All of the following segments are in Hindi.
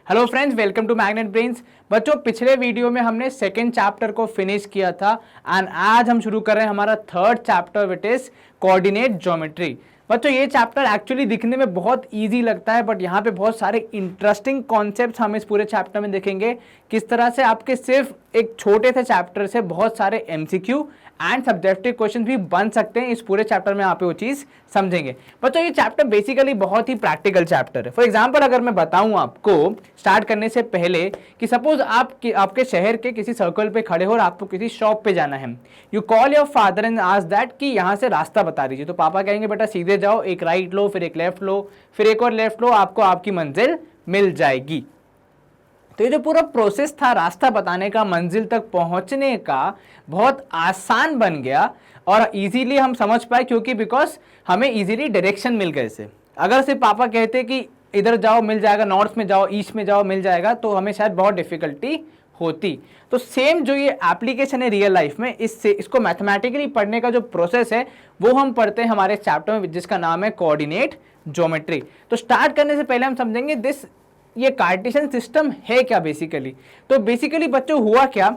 Hello friends, welcome to Magnet Brains. बच्चों, पिछले वीडियो में हमने सेकेंड चैप्टर को फिनिश किया था एंड आज हम शुरू कर रहे हैं हमारा third chapter which is coordinate geometry. बच्चों, ये चैप्टर एक्चुअली दिखने में बहुत इजी लगता है बट यहाँ पे बहुत सारे इंटरेस्टिंग कॉन्सेप्ट्स हम इस पूरे चैप्टर में देखेंगे। किस तरह से आपके सिर्फ एक छोटे से चैप्टर से बहुत सारे एमसीक्यू एंड सब्जेक्टिव क्वेश्चन भी बन सकते हैं। इस पूरे चैप्टर में आप वो चीज समझेंगे। बच्चों, ये चैप्टर बेसिकली बहुत ही प्रैक्टिकल चैप्टर है। फॉर एग्जांपल, अगर मैं बताऊं आपको स्टार्ट करने से पहले कि सपोज आपके शहर के किसी सर्कल पे खड़े हो और आपको किसी शॉप पे जाना है। You call your father and ask that कि यहाँ से रास्ता बता दीजिए। तो पापा कहेंगे बेटा सीधे जाओ, एक राइट लो, फिर एक लेफ्ट लो, फिर एक और लेफ्ट लो, आपको आपकी मंजिल मिल जाएगी। तो ये जो पूरा प्रोसेस था रास्ता बताने का, मंजिल तक पहुंचने का, बहुत आसान बन गया और इजीली हम समझ पाए क्योंकि बिकॉज हमें इजीली डायरेक्शन मिल गए से। अगर सिर्फ पापा कहते कि इधर जाओ मिल जाएगा, नॉर्थ में जाओ, ईस्ट में जाओ मिल जाएगा, तो हमें शायद बहुत डिफिकल्टी होती। तो सेम जो ये एप्लीकेशन है रियल लाइफ में, इसको मैथमेटिकली पढ़ने का जो प्रोसेस है वो हम पढ़ते हैं हमारे चैप्टर में जिसका नाम है कोऑर्डिनेट ज्योमेट्री। तो स्टार्ट करने से पहले हम समझेंगे ये कार्टेशियन सिस्टम है क्या बेसिकली। तो बेसिकली बच्चों हुआ क्या,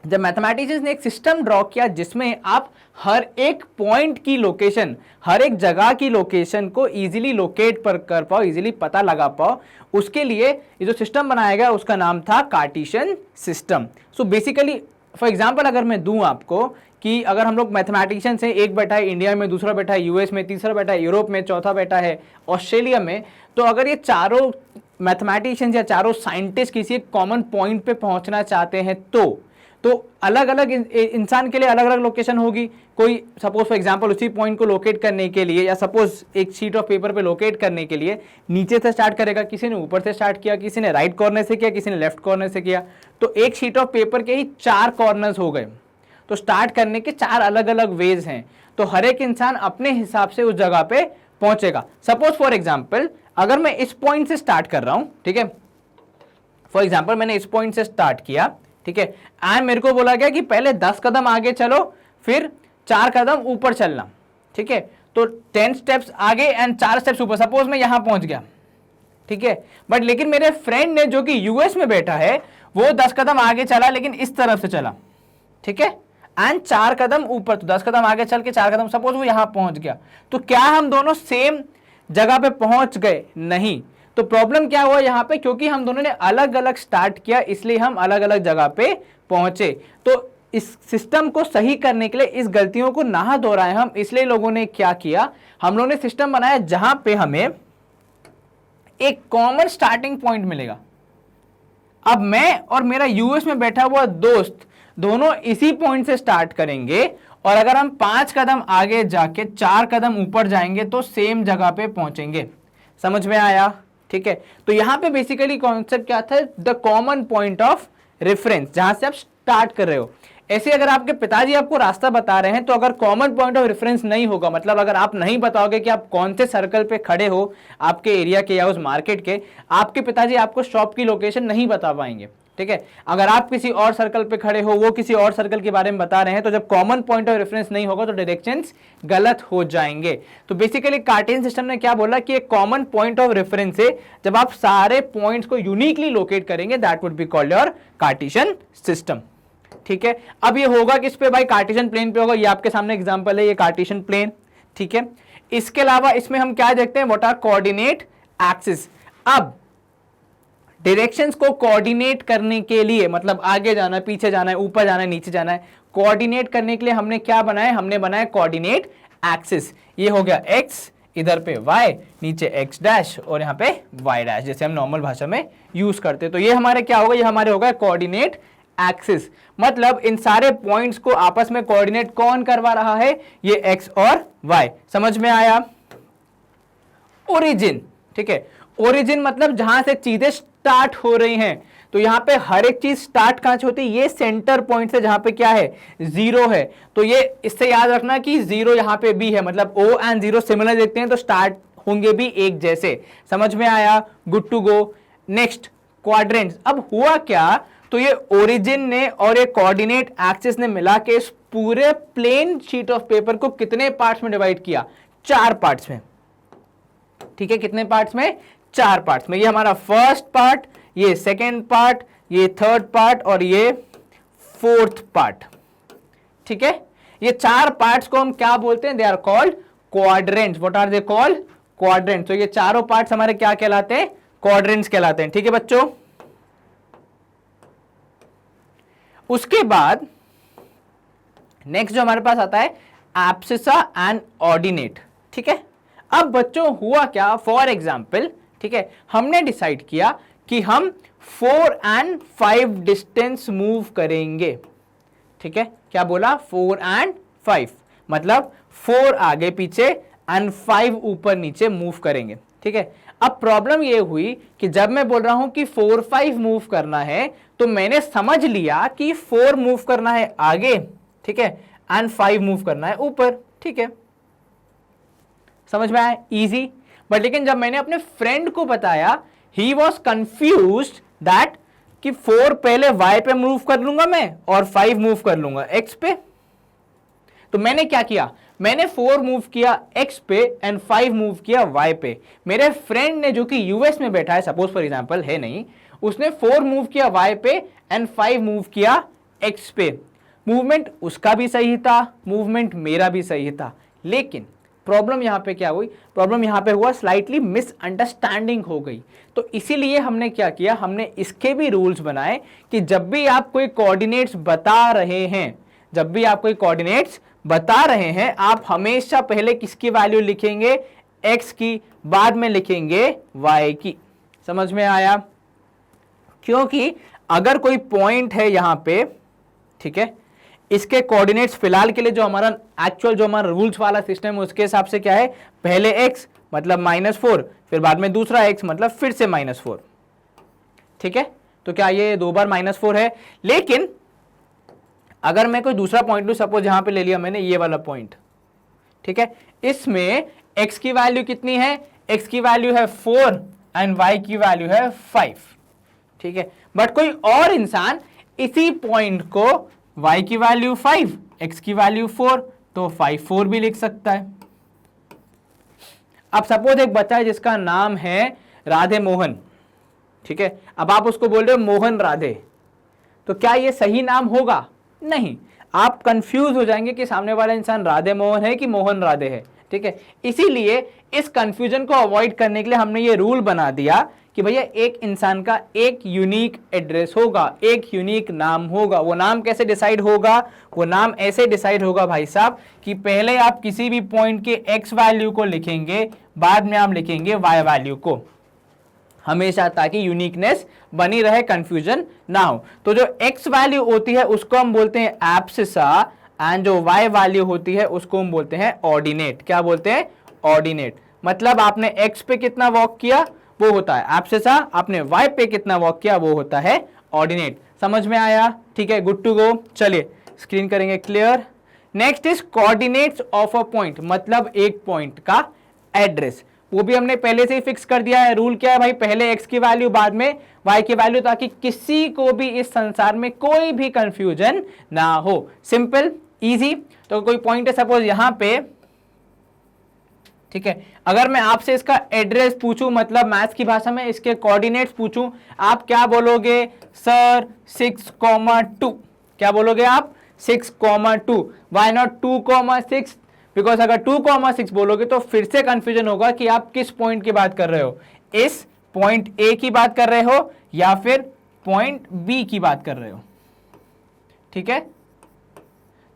जब मैथमेटिशियंस ने एक सिस्टम ड्रॉ किया जिसमें आप हर एक पॉइंट की लोकेशन, हर एक जगह की लोकेशन को इजीली लोकेट कर पाओ, इजीली पता लगा पाओ, उसके लिए ये जो सिस्टम बनाया गया उसका नाम था Cartesian system. So basically for example अगर मैं दूं आपको कि अगर हम लोग मैथमेटिशियंस हैं, एक बैठा है इंडिया में, दूसरा बैठा है यूएस में, तीसरा बैठा है यूरोप में, चौथा बैठा है ऑस्ट्रेलिया में, तो अगर ये चारों मैथमेटिशियंस या चारों साइंटिस्ट किसी एक कॉमन पॉइंट पे पहुंचना चाहते हैं तो अलग अलग इंसान के लिए अलग अलग लोकेशन होगी। कोई सपोज फॉर एग्जांपल उसी पॉइंट को लोकेट करने के लिए या सपोज एक शीट ऑफ पेपर पे लोकेट करने के लिए नीचे से स्टार्ट करेगा, किसी ने ऊपर से स्टार्ट किया, किसी ने राइट कॉर्नर से किया, किसी ने लेफ्ट कॉर्नर से किया। तो एक शीट ऑफ पेपर के ही 4 कॉर्नर्स हो गए। तो स्टार्ट करने के 4 अलग अलग वेज हैं। तो हर एक इंसान अपने हिसाब से उस जगह पे पहुंचेगा। सपोज फॉर एग्जांपल अगर मैं इस पॉइंट से स्टार्ट कर रहा हूं, ठीक है, फॉर एग्जांपल मैंने इस पॉइंट से स्टार्ट किया, ठीक है, एंड मेरे को बोला गया कि पहले 10 कदम आगे चलो, फिर 4 कदम ऊपर चलना, ठीक है। तो 10 स्टेप्स आगे एंड 4 स्टेप्स ऊपर। सपोज मैं यहां पहुंच गया, ठीक है, बट लेकिन मेरे फ्रेंड ने जो कि यूएस में बैठा है वो 10 कदम आगे चला लेकिन इस तरफ से चला, ठीक है, एंड 4 कदम ऊपर। तो 10 कदम आगे चल के 4 कदम, सपोज वो यहां पहुंच गया। तो क्या हम दोनों सेम जगह पे पहुंच गए? नहीं। तो प्रॉब्लम क्या हुआ यहां पे, क्योंकि हम दोनों ने अलग अलग स्टार्ट किया इसलिए हम अलग अलग जगह पे पहुंचे। तो इस सिस्टम को सही करने के लिए इस गलतियों को ना दोहराएं हम, इसलिए लोगों ने क्या किया, हम लोगों ने सिस्टम बनाया जहां पे हमें एक कॉमन स्टार्टिंग पॉइंट मिलेगा। अब मैं और मेरा यूएस में बैठा हुआ दोस्त दोनों इसी पॉइंट से स्टार्ट करेंगे और अगर हम 5 कदम आगे जाके 4 कदम ऊपर जाएंगे तो सेम जगह पे पहुंचेंगे। समझ में आया? ठीक है। तो यहां पे बेसिकली कॉन्सेप्ट क्या था, the common point of reference, जहां से आप स्टार्ट कर रहे हो। ऐसे अगर आपके पिताजी आपको रास्ता बता रहे हैं तो अगर कॉमन पॉइंट ऑफ रेफरेंस नहीं होगा, मतलब अगर आप नहीं बताओगे कि आप कौन से सर्कल पे खड़े हो आपके एरिया के या उस मार्केट के, आपके पिताजी आपको शॉप की लोकेशन नहीं बता पाएंगे, ठीक है। अगर आप किसी और सर्कल पे खड़े हो, वो किसी और सर्कल के बारे में बता रहे हैं, तो जब कॉमन पॉइंट ऑफ रेफरेंस नहीं होगा तो डायरेक्शंस गलत हो जाएंगे। तो बेसिकली कार्टेशियन सिस्टम ने क्या बोला कि एक कॉमन पॉइंट ऑफ रेफरेंस से जब आप सारे पॉइंट्स को यूनिकली लोकेट करेंगे that would be called your Cartesian system, ठीक है। अब ये होगा किस पे भाई? कार्टेशियन प्लेन पे होगा। ये आपके सामने एग्जांपल है, ये कार्टेशियन प्लेन, ठीक है। इसके अलावा इसमें हम क्या देखते हैं, व्हाट आर कोऑर्डिनेट एक्सिस। अब डायरेक्शंस को कोऑर्डिनेट करने के लिए, मतलब आगे जाना है, पीछे जाना है, ऊपर जाना है, नीचे जाना है, कोऑर्डिनेट करने के लिए हमने क्या बनाया, हमने बनाया कोऑर्डिनेट एक्सिस। ये हो गया x, इधर पे y, नीचे x डैश और यहाँ पे y डैश, जैसे हम नॉर्मल भाषा में यूज करते हैं। तो ये हमारे क्या होगा, ये हमारे होगा कोऑर्डिनेट एक्सिस। मतलब इन सारे पॉइंट्स को आपस में कोऑर्डिनेट कौन करवा रहा है, ये x और y। समझ में आया? ओरिजिन, ठीक है। ओरिजिन मतलब जहां से चीजें स्टार्ट हो रही हैं। तो यहां पे हर एक चीज स्टार्ट कहां से होती है, ये सेंटर पॉइंट से, जहां पे क्या है, 0 है। तो ये इससे याद रखना कि 0 यहां पे भी है, मतलब O एंड 0 सिमिलर देखते हैं तो स्टार्ट होंगे भी एक जैसे। समझ में आया? Good to go. Next, quadrants. अब हुआ क्या, तो ये ओरिजिन ने और ये कोऑर्डिनेट एक्सिस ने मिला के इस पूरे प्लेन शीट ऑफ पेपर को कितने पार्ट्स में डिवाइड किया? 4 पार्ट्स में, ठीक है। कितने पार्ट्स में? 4 पार्ट्स में, ये हमारा फर्स्ट पार्ट, ये सेकेंड पार्ट, ये थर्ड पार्ट और ये फोर्थ पार्ट। ठीक है, ये 4 पार्ट्स को हम क्या बोलते हैं? They are called quadrants. What are they called? Quadrants. तो ये चारों पार्ट्स हमारे क्या कहलाते हैं? क्वाड्रेंट्स कहलाते हैं। ठीक है बच्चों, उसके बाद नेक्स्ट जो हमारे पास आता है एब्सिसा एंड ऑर्डिनेट। ठीक है, अब बच्चों हुआ क्या, फॉर एग्जाम्पल, ठीक है, हमने डिसाइड किया कि हम 4 and 5 डिस्टेंस मूव करेंगे। ठीक है, क्या बोला? 4 and 5, मतलब 4 आगे पीछे एंड 5 ऊपर नीचे मूव करेंगे। ठीक है, अब प्रॉब्लम ये हुई कि जब मैं बोल रहा हूं कि 4 5 मूव करना है, तो मैंने समझ लिया कि 4 मूव करना है आगे, ठीक है, एंड 5 मूव करना है ऊपर। ठीक है, समझ में आया? इजी। बट लेकिन जब मैंने अपने फ्रेंड को बताया, ही वॉज कंफ्यूज्ड दैट कि 4 पहले y पे मूव कर लूंगा मैं और 5 मूव कर लूंगा x पे। तो मैंने क्या किया? मैंने 4 मूव किया x पे एंड 5 मूव किया y पे। मेरे फ्रेंड ने, जो कि यूएस में बैठा है, सपोज फॉर एग्जांपल, है नहीं, उसने 4 मूव किया y पे एंड 5 मूव किया x पे। मूवमेंट उसका भी सही था, मूवमेंट मेरा भी सही था, लेकिन प्रॉब्लम यहां पे क्या हुई? प्रॉब्लम यहां पे हुआ स्लाइटली मिसअंडरस्टैंडिंग हो गई। तो इसीलिए हमने क्या किया? हमने इसके भी रूल्स बनाए कि जब भी आप कोई कोऑर्डिनेट्स बता रहे हैं, जब भी आप कोई कोऑर्डिनेट्स बता रहे हैं, आप हमेशा पहले किसकी वैल्यू लिखेंगे? x की, बाद में लिखेंगे y की। समझ में आया? क्योंकि अगर कोई पॉइंट है यहां पे, ठीक है, इसके कोऑर्डिनेट्स फिलहाल के लिए जो हमारा एक्चुअल, जो हमारा रूल्स वाला सिस्टम है, उसके हिसाब से क्या है? पहले x मतलब -4, फिर बाद में दूसरा x मतलब फिर से -4। ठीक है, तो क्या ये 2 बार -4 है? लेकिन अगर मैं कोई दूसरा पॉइंट लूं, सपोज यहां पे ले लिया मैंने ये वाला पॉइंट, ठीक है, इसमें x की वैल्यू कितनी है? x की वैल्यू है 4 एंड y की वैल्यू है 5। ठीक है, बट कोई और इंसान इसी पॉइंट को y की वैल्यू 5, x की वैल्यू 4, तो 5 4 भी लिख सकता है। अब सपोज एक बच्चा है जिसका नाम है राधे मोहन, ठीक है, अब आप उसको बोल रहे हो मोहन राधे, तो क्या ये सही नाम होगा? नहीं, आप कंफ्यूज हो जाएंगे कि सामने वाला इंसान राधे मोहन है कि मोहन राधे है। ठीक है, इसीलिए इस कंफ्यूजन को अवॉइड करने के लिए हमने ये रूल बना दिया कि भैया एक इंसान का एक यूनिक एड्रेस होगा, एक यूनिक नाम होगा। वो नाम कैसे डिसाइड होगा? वो नाम ऐसे डिसाइड होगा भाई साहब कि पहले आप किसी भी पॉइंट के x वैल्यू को लिखेंगे, बाद में आप लिखेंगे y वैल्यू को, हमेशा, ताकि यूनिकनेस बनी रहे, कंफ्यूजन ना हो। तो जो x वैल्यू होती है उसको हम बोलते हैं एब्सिसा, एंड जो y वैल्यू होती है उसको हम बोलते हैं ऑर्डिनेट। क्या बोलते हैं? ऑर्डिनेट। मतलब आपने x पे कितना वॉक किया वो होता है एब्सिसा, आपने y पे कितना वॉक किया वो होता है ऑर्डिनेट। समझ में आया? ठीक है, गुड टू गो। चलिए स्क्रीन करेंगे clear. Next is coordinates of a point, मतलब एक पॉइंट का एड्रेस। वो भी हमने पहले से ही फिक्स कर दिया है। रूल क्या है भाई? पहले x की वैल्यू, बाद में y की वैल्यू, ताकि किसी को भी इस संसार में कोई भी कंफ्यूजन ना हो। Simple, easy. तो कोई पॉइंट है सपोज यहां पे, ठीक है, अगर मैं आपसे इसका एड्रेस पूछूं, मतलब मैथ्स की भाषा में इसके कोऑर्डिनेट्स पूछूं, आप क्या बोलोगे? सर 6,2। क्या बोलोगे आप? 6,2। Why not 2,6? बिकॉज अगर 2,6 बोलोगे तो फिर से कंफ्यूजन होगा कि आप किस पॉइंट की बात कर रहे हो, इस पॉइंट ए की बात कर रहे हो या फिर पॉइंट बी की बात कर रहे हो। ठीक है,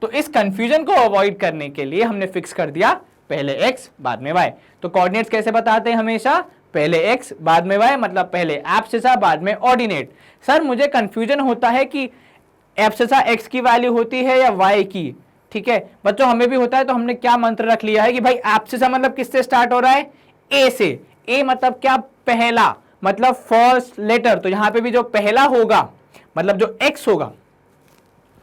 तो इस कंफ्यूजन को अवॉइड करने के लिए हमने फिक्स कर दिया पहले x बाद में y। तो कोऑर्डिनेट्स कैसे बताते हैं? हमेशा पहले x बाद में y, मतलब पहले एब्सिसा बाद में ऑर्डिनेट। सर मुझे कंफ्यूजन होता है कि एब्सिसा x की वैल्यू होती है या y की। ठीक है बच्चों, हमें भी होता है, तो हमने क्या मंत्र रख लिया है कि भाई एब्सिसा मतलब किससे स्टार्ट हो रहा है? a से। a मतलब क्या? पहला, मतलब फर्स्ट लेटर। तो यहां पे भी जो पहला होगा, मतलब जो x होगा,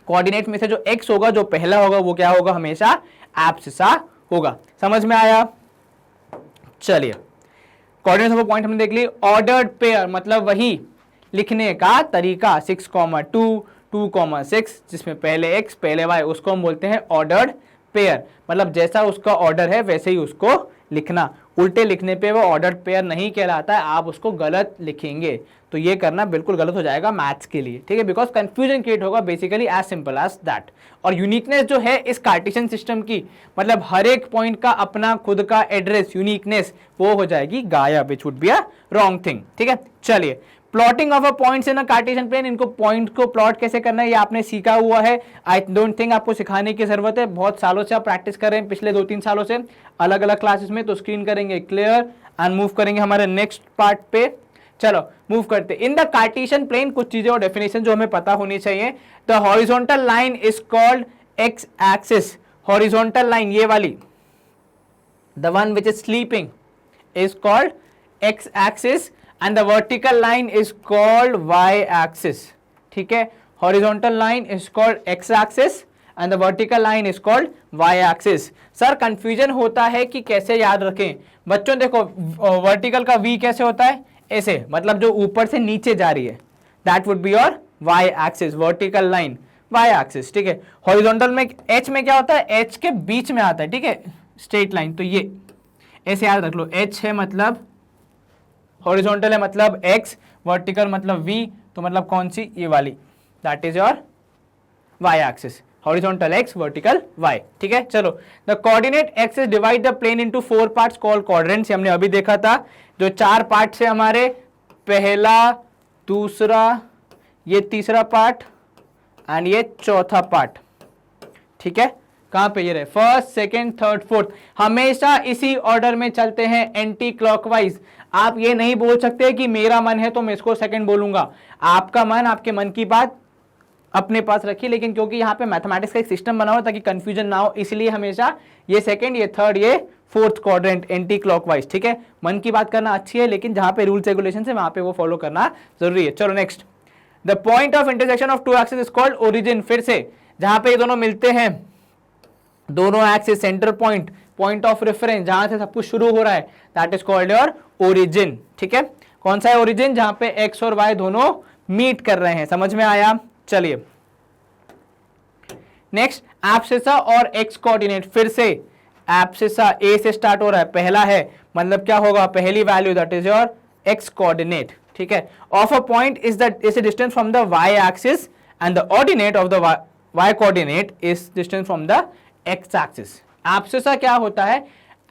कोऑर्डिनेट में से जो x होगा, जो पहला होगा, वो क्या होगा? हमेशा एब्सिसा होगा। समझ में आया? चलिए, कोऑर्डिनेट्स ऑफ पॉइंट हमने देख ली। ऑर्डर्ड पेयर मतलब वही लिखने का तरीका, 6,2, 2,6, जिसमें पहले x पहले y, उसको हम बोलते हैं ऑर्डर्ड पेयर। मतलब जैसा उसका ऑर्डर है वैसे ही उसको लिखना। उल्टे लिखने पे वो ऑर्डर्ड पेयर नहीं कहलाता है, आप उसको गलत लिखेंगे, तो ये करना बिल्कुल गलत हो जाएगा मैथ्स के लिए, ठीक है, बिकॉज कंफ्यूजन क्रिएट होगा basically as simple as that. और यूनिकनेस जो है इस कार्टेशियन सिस्टम की, मतलब हर एक पॉइंट का अपना खुद का एड्रेस, यूनिकनेस, वो हो जाएगी गायब, which would be a wrong thing, ठीक है। चलिए, plotting of a points in a Cartesian plane, इनको पॉइंट को प्लॉट कैसे करना है ये आपने सीखा हुआ है। आई डोंट थिंक आपको सिखाने की जरूरत है, बहुत सालों से आप प्रैक्टिस कर रहे हैं, पिछले 2-3 सालों से अलग अलग क्लासेस में। तो स्क्रीन करेंगे क्लियर एंड मूव करेंगे हमारे नेक्स्ट पार्ट पे। चलो मूव करते। इन द कार्टेशियन प्लेन कुछ चीजें और डेफिनेशन जो हमें पता होनी चाहिए। The horizontal line is called x axis, horizontal line ये वाली, the one which is sleeping is called x axis and the vertical line is called y axis, ठीक है। horizontal line is called x axis and the vertical line is called y axis। Sir confusion होता है कि कैसे याद रखें बच्चों, देखो वर्टिकल का v कैसे होता है, ऐसे, मतलब जो ऊपर से नीचे जा रही है, that would be your y axis, vertical line y axis, ठीक है। हॉरिजॉन्टल में h में क्या होता है, h के बीच में आता है, ठीक है, स्ट्रेट लाइन, तो ये ऐसे याद रख लो, h है मतलब हॉरिजॉन्टल है मतलब x, वर्टिकल मतलब v, तो मतलब कौन सी, ये वाली, that is your y axis, horizontal x, vertical y, ठीक है। चलो, the coordinate axis divide the plane into 4 parts called quadrants, हमने अभी देखा था, जो 4 पार्ट्स है हमारे, पहला, दूसरा, ये तीसरा पार्ट एंड ये चौथा पार्ट, ठीक है। कहां पे ये रहे, फर्स्ट, सेकेंड, थर्ड, फोर्थ, हमेशा इसी ऑर्डर में चलते हैं, एंटी क्लॉकवाइज। आप ये नहीं बोल सकते कि मेरा मन है तो मैं इसको सेकंड बोलूंगा, आपका मन, आपके मन की बात अपने पास रखिए, लेकिन क्योंकि यहाँ पे मैथमेटिक्स का एक सिस्टम बना हो ताकि कंफ्यूजन ना हो, इसलिए हमेशा ये सेकंड, ये थर्ड, ये फोर्थ क्वाड्रेंट एंटी क्लॉकवाइज, ठीक है। मन की बात करना अच्छी है, लेकिन जहां पे रूल्स रेगुलेशन है वहां पे वो फॉलो करना जरूरी है। चलो next, the point of intersection of two axis is called origin, फिर से जहां पे ये दोनों मिलते हैं, दोनों axis, centre point, point of reference, जहां से सब कुछ शुरू हो रहा है, that is called your origin, ठीक है। कौन सा है ओरिजिन, जहां पे एक्स और वाई दोनों मीट कर रहे हैं, समझ में आया। चलिए नेक्स्ट, एब्सिसा और एक्स कोऑर्डिनेट, फिर से एब्सिसा ए से स्टार्ट हो रहा है, पहला है, मतलब क्या होगा, पहली value, that is your x coordinate, ठीक है। Of a point is the distance from the y axis and the ordinate of the y coordinate is distance from the x axis. Abscissa क्या होता है,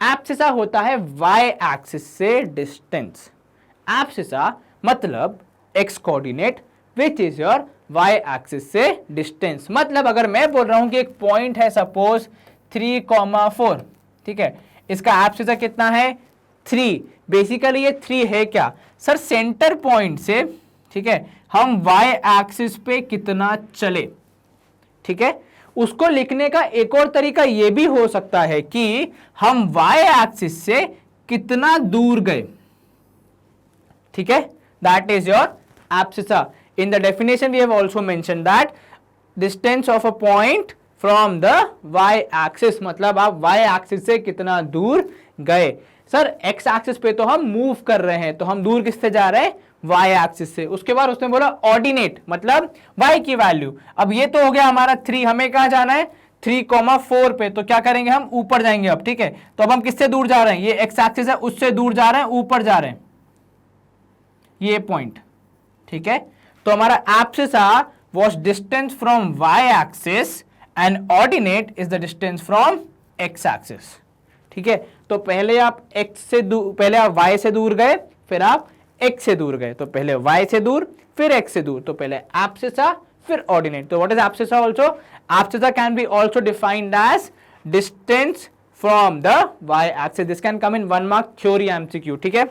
एब्सिसा होता है वाई एक्सिस से डिस्टेंस, एब्सिसा मतलब x coordinate which is your y axis से डिस्टेंस। मतलब अगर मैं बोल रहा हूं कि एक पॉइंट है सपोज 3,4, ठीक है, इसका एब्सिसा कितना है, 3, बेसिकली ये 3 है क्या सर, सेंटर पॉइंट से, ठीक है, हम वाई एक्सिस पे कितना चले, ठीक है। उसको लिखने का एक और तरीका यह भी हो सकता है कि हम y एक्सिस से कितना दूर गए, ठीक है, that is your abscissa. In the definition we have also mention that distance of a point from the y axis, मतलब आप y एक्सिस से कितना दूर गए। सर x एक्सिस पे तो हम मूव कर रहे हैं, तो हम दूर किससे जा रहे हैं, y एक्सिस से। उसके बाद उसने बोला ऑर्डिनेट, मतलब y की वैल्यू। अब ये तो हो गया हमारा 3, हमें कहां जाना है, 3,4 पे, तो क्या करेंगे हम, ऊपर जाएंगे अब, ठीक है। तो अब हम किससे दूर जा रहे हैं, ये x एक्सिस है, उससे दूर जा रहे हैं, ऊपर जा रहे हैं, ये पॉइंट, ठीक है। तो हमारा abscissa was distance from y axis and ordinate is the distance from x axis, ठीक है। तो पहले आप x से दूर, पहले आप y से दूर गए, फिर आप x से दूर गए, तो पहले y से दूर फिर x से दूर, तो पहले एब्सिसा फिर ऑर्डिनेट। तो what is abscissa also, abscissa can be also defined as distance from the y axis, this can come in 1 mark theory MCQ, ठीक है।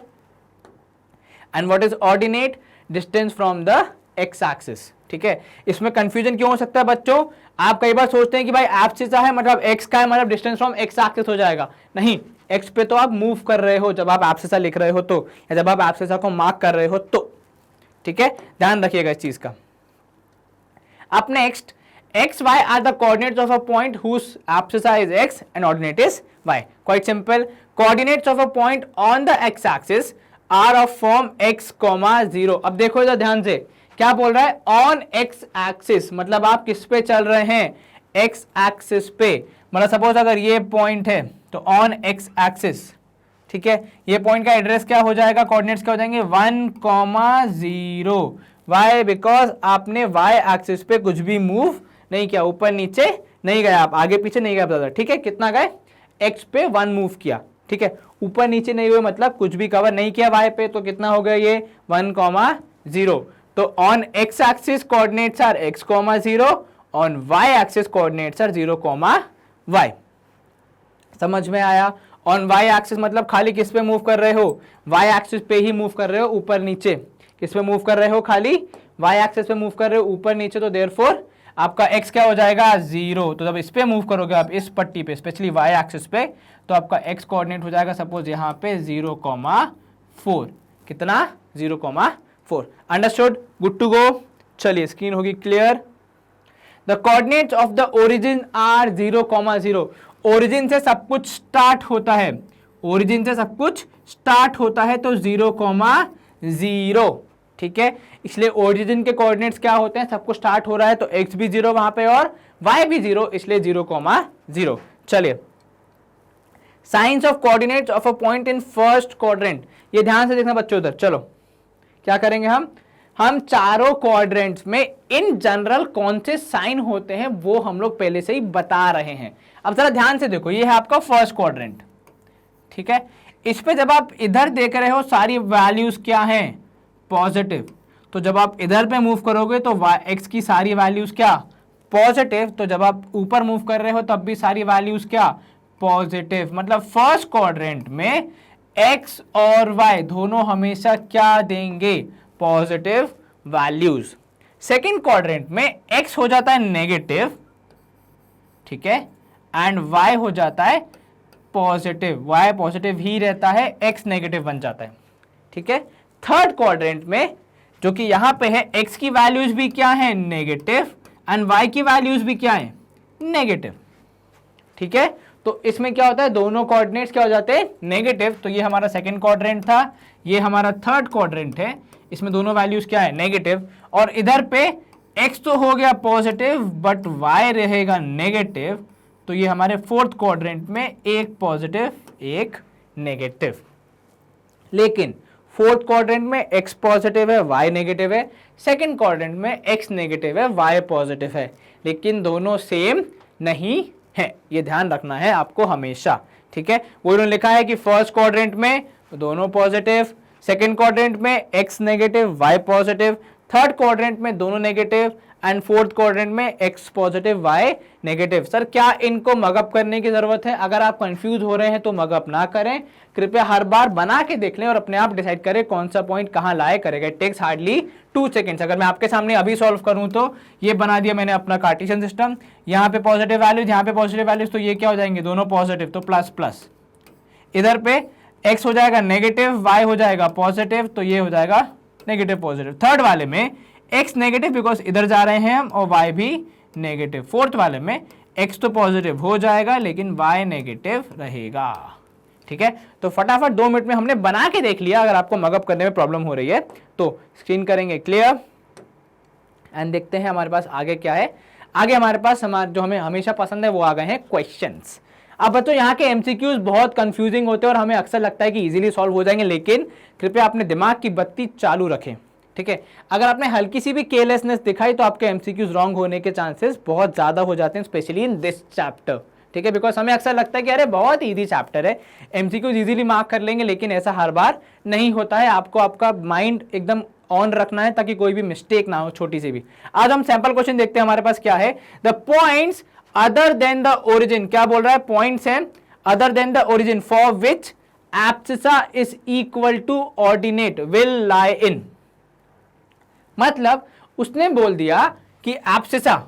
And what is ordinate, distance from the x axis, ठीक है। इसमें कंफ्यूजन क्यों हो सकता है बच्चों, आप कई बार सोचते हैं कि भाई एब्सिसा है मतलब x का है, मतलब डिस्टेंस फ्रॉम x एक्सिस हो जाएगा, नहीं, x पे तो आप मूव कर रहे हो जब आप एब्सिसा लिख रहे हो तो, या जब आप एब्सिसा को मार्क कर रहे हो तो, ठीक है, ध्यान रखिएगा इस चीज का। अब next, x y are the coordinates of a point whose abscissa is x and ordinate is y। Quite simple, coordinates of a point on the x axis are of form x, 0। अब देखो इधर ध्यान से, क्या बोल रहा है, ऑन x एक्सिस, मतलब आप किस पे चल रहे हैं, x एक्सिस पे। मतलब सपोज अगर ये पॉइंट है तो ऑन x एक्सिस, ठीक है, ये पॉइंट का एड्रेस क्या हो जाएगा, कोऑर्डिनेट्स क्या हो जाएंगे 1,0। वाई, बिकॉज आपने वाई एक्सिस पे कुछ भी मूव नहीं किया, ऊपर नीचे नहीं गया, आप आगे पीछे नहीं गया ब्रदर, ठीक है। कितना गए, एक्स पे 1 मूव किया, ठीक है, ऊपर नीचे नहीं हुए मतलब कुछ भी कवर नहीं किया वाई पे, तो कितना हो गया ये 1,0। तो on x axis coordinates are x, 0, on y axis coordinates are 0, y। समझ में आया। ऑन वाई एक्सिस मतलब खाली किस पे मूव कर रहे हो, वाई एक्सिस पे ही मूव कर रहे हो, ऊपर नीचे किस पे मूव कर रहे हो, खाली वाई एक्सिस पे मूव कर रहे हो, ऊपर नीचे, तो देयरफॉर आपका x क्या हो जाएगा 0। तो जब इस पे मूव करोगे आप इस पट्टी पे, स्पेशली वाई एक्सिस पे, तो आपका x कोऑर्डिनेट हो जाएगा सपोज यहाँ पे 0,4। कितना 0,4। Understood, good to go. चलिए स्क्रीन होगी clear. The coordinates of the origin are 0,0। Origin से सब कुछ स्टार्ट होता है, ओरिजिन से सब कुछ स्टार्ट होता है, तो 0,0, ठीक है। इसलिए ओरिजिन के कोऑर्डिनेट्स क्या होते हैं, सब कुछ स्टार्ट हो रहा है, तो x भी 0 वहां पे और y भी 0, इसलिए 0,0। चलिए, science of coordinates of a point in first quadrant, ये ध्यान से देखना बच्चों। उधर चलो क्या करेंगे हम चारों क्वाड्रेंट्स में इन जनरल कौन से साइन होते हैं वो हम लोग पहले से ही बता रहे हैं। अब जरा ध्यान से देखो, ये है आपका फर्स्ट क्वाड्रेंट, ठीक है। इस पे जब आप इधर देख रहे हो सारी वैल्यूज क्या हैं, पॉजिटिव, तो जब आप इधर पे मूव करोगे तो x की सारी वैल्यूज क्या, पॉजिटिव, तो जब आप ऊपर मूव कर रहे हो तब भी सारी वैल्यूज क्या, पॉजिटिव। मतलब फर्स्ट क्वाड्रेंट में x और y दोनों हमेशा क्या देंगे, पॉजिटिव वैल्यूज। सेकेंड क्वाड्रेंट में x हो जाता है नेगेटिव, ठीक है, एंड y हो जाता है पॉजिटिव, y पॉजिटिव ही रहता है, x नेगेटिव बन जाता है, ठीक है। थर्ड क्वाड्रेंट में जो कि यहां पे है, x की वैल्यूज भी क्या है, नेगेटिव, एंड y की वैल्यूज भी क्या है, नेगेटिव, ठीक है। तो इसमें क्या होता है, दोनों कोऑर्डिनेट्स क्या हो जाते हैं, नेगेटिव। तो ये हमारा सेकंड क्वाड्रेंट था, ये हमारा थर्ड क्वाड्रेंट है, इसमें दोनों वैल्यूज क्या है, नेगेटिव। और इधर पे x तो हो गया पॉजिटिव बट y रहेगा नेगेटिव, तो ये हमारे फोर्थ क्वाड्रेंट में एक पॉजिटिव एक नेगेटिव। लेकिन फोर्थ क्वाड्रेंट में x पॉजिटिव है, y नेगेटिव है, सेकंड क्वाड्रेंट में x नेगेटिव है, y पॉजिटिव है, लेकिन दोनों सेम नहीं है, ये ध्यान रखना है आपको हमेशा, ठीक है। वो इन्होंने लिखा है कि फर्स्ट क्वाड्रेंट में दोनों पॉजिटिव, सेकंड क्वाड्रेंट में x negative y positive, third quadrant में दोनों नेगेटिव, एंड फोर्थ क्वाड्रेंट में x positive y negative. Sir क्या इनको मगअप करने की जरूरत है? अगर आप कंफ्यूज हो रहे हैं तो मगअप ना करें, कृपया हर बार बना के देख लें और अपने आप डिसाइड करें कौन सा पॉइंट कहां लाए करेगा। It takes hardly 2 seconds. अगर मैं आपके सामने अभी सॉल्व करूं तो ये बना दिया मैंने अपना कार्टेशियन सिस्टम, यहाँ पे पॉजिटिव वैल्यूज, यहाँ पे पॉजिटिव वैल्यूज, तो ये क्या हो जाएंगे, दोनों पॉजिटिव, तो प्लस प्लस। इधर पे x हो जाएगा नेगेटिव, y हो जाएगा पॉजिटिव, तो ये हो जाएगा नेगेटिव पॉजिटिव। थर्ड वाले में x नेगेटिव बिकॉज इधर जा रहे हैं हम, और y भी नेगेटिव। फोर्थ वाले में x तो पॉजिटिव हो जाएगा लेकिन y नेगेटिव रहेगा, ठीक है। तो फटाफट 2 मिनट में हमने बना के देख लिया। अगर आपको मगअप करने में प्रॉब्लम हो रही है तो स्क्रीन करेंगे क्लियर एंड देखते हैं हमारे पास आगे क्या है। आगे हमारे पास जो हमें हमेशा पसंद है वो आ गए हैं क्वेश्चंस। अब बच्चों यहाँ के एमसीक्यूज बहुत कंफ्यूजिंग होते हैं और हमें अक्सर लगता है कि इजीली सॉल्व हो जाएंगे, लेकिन कृपया अपने दिमाग की बत्ती चालू रखें, ठीक है। अगर आपने हल्की सी भी केयरलेसनेस दिखाई तो आपके एमसीक्यूज रॉन्ग होने के चांसेस बहुत ज्यादा हो जाते हैं, स्पेशली इन दिस चैप्टर, ठीक है। बिकॉज हमें अक्सर लगता है कि अरे बहुत इजी चैप्टर है, एमसीक्यूज इजीली मार्क कर लेंगे, लेकिन ऐसा हर बार नहीं होता है। आपको आपका माइंड एकदम ऑन रखना है ताकि कोई भी मिस्टेक ना हो, छोटी सी भी। आज हम सैंपल क्वेश्चन देखते हैं। हमारे पास क्या है, the points other than the origin, क्या बोल रहा है, पॉइंट्स हैं other than the origin for which abscissa is equal to ordinate will lie in. मतलब उसने बोल दिया कि एब्सिसा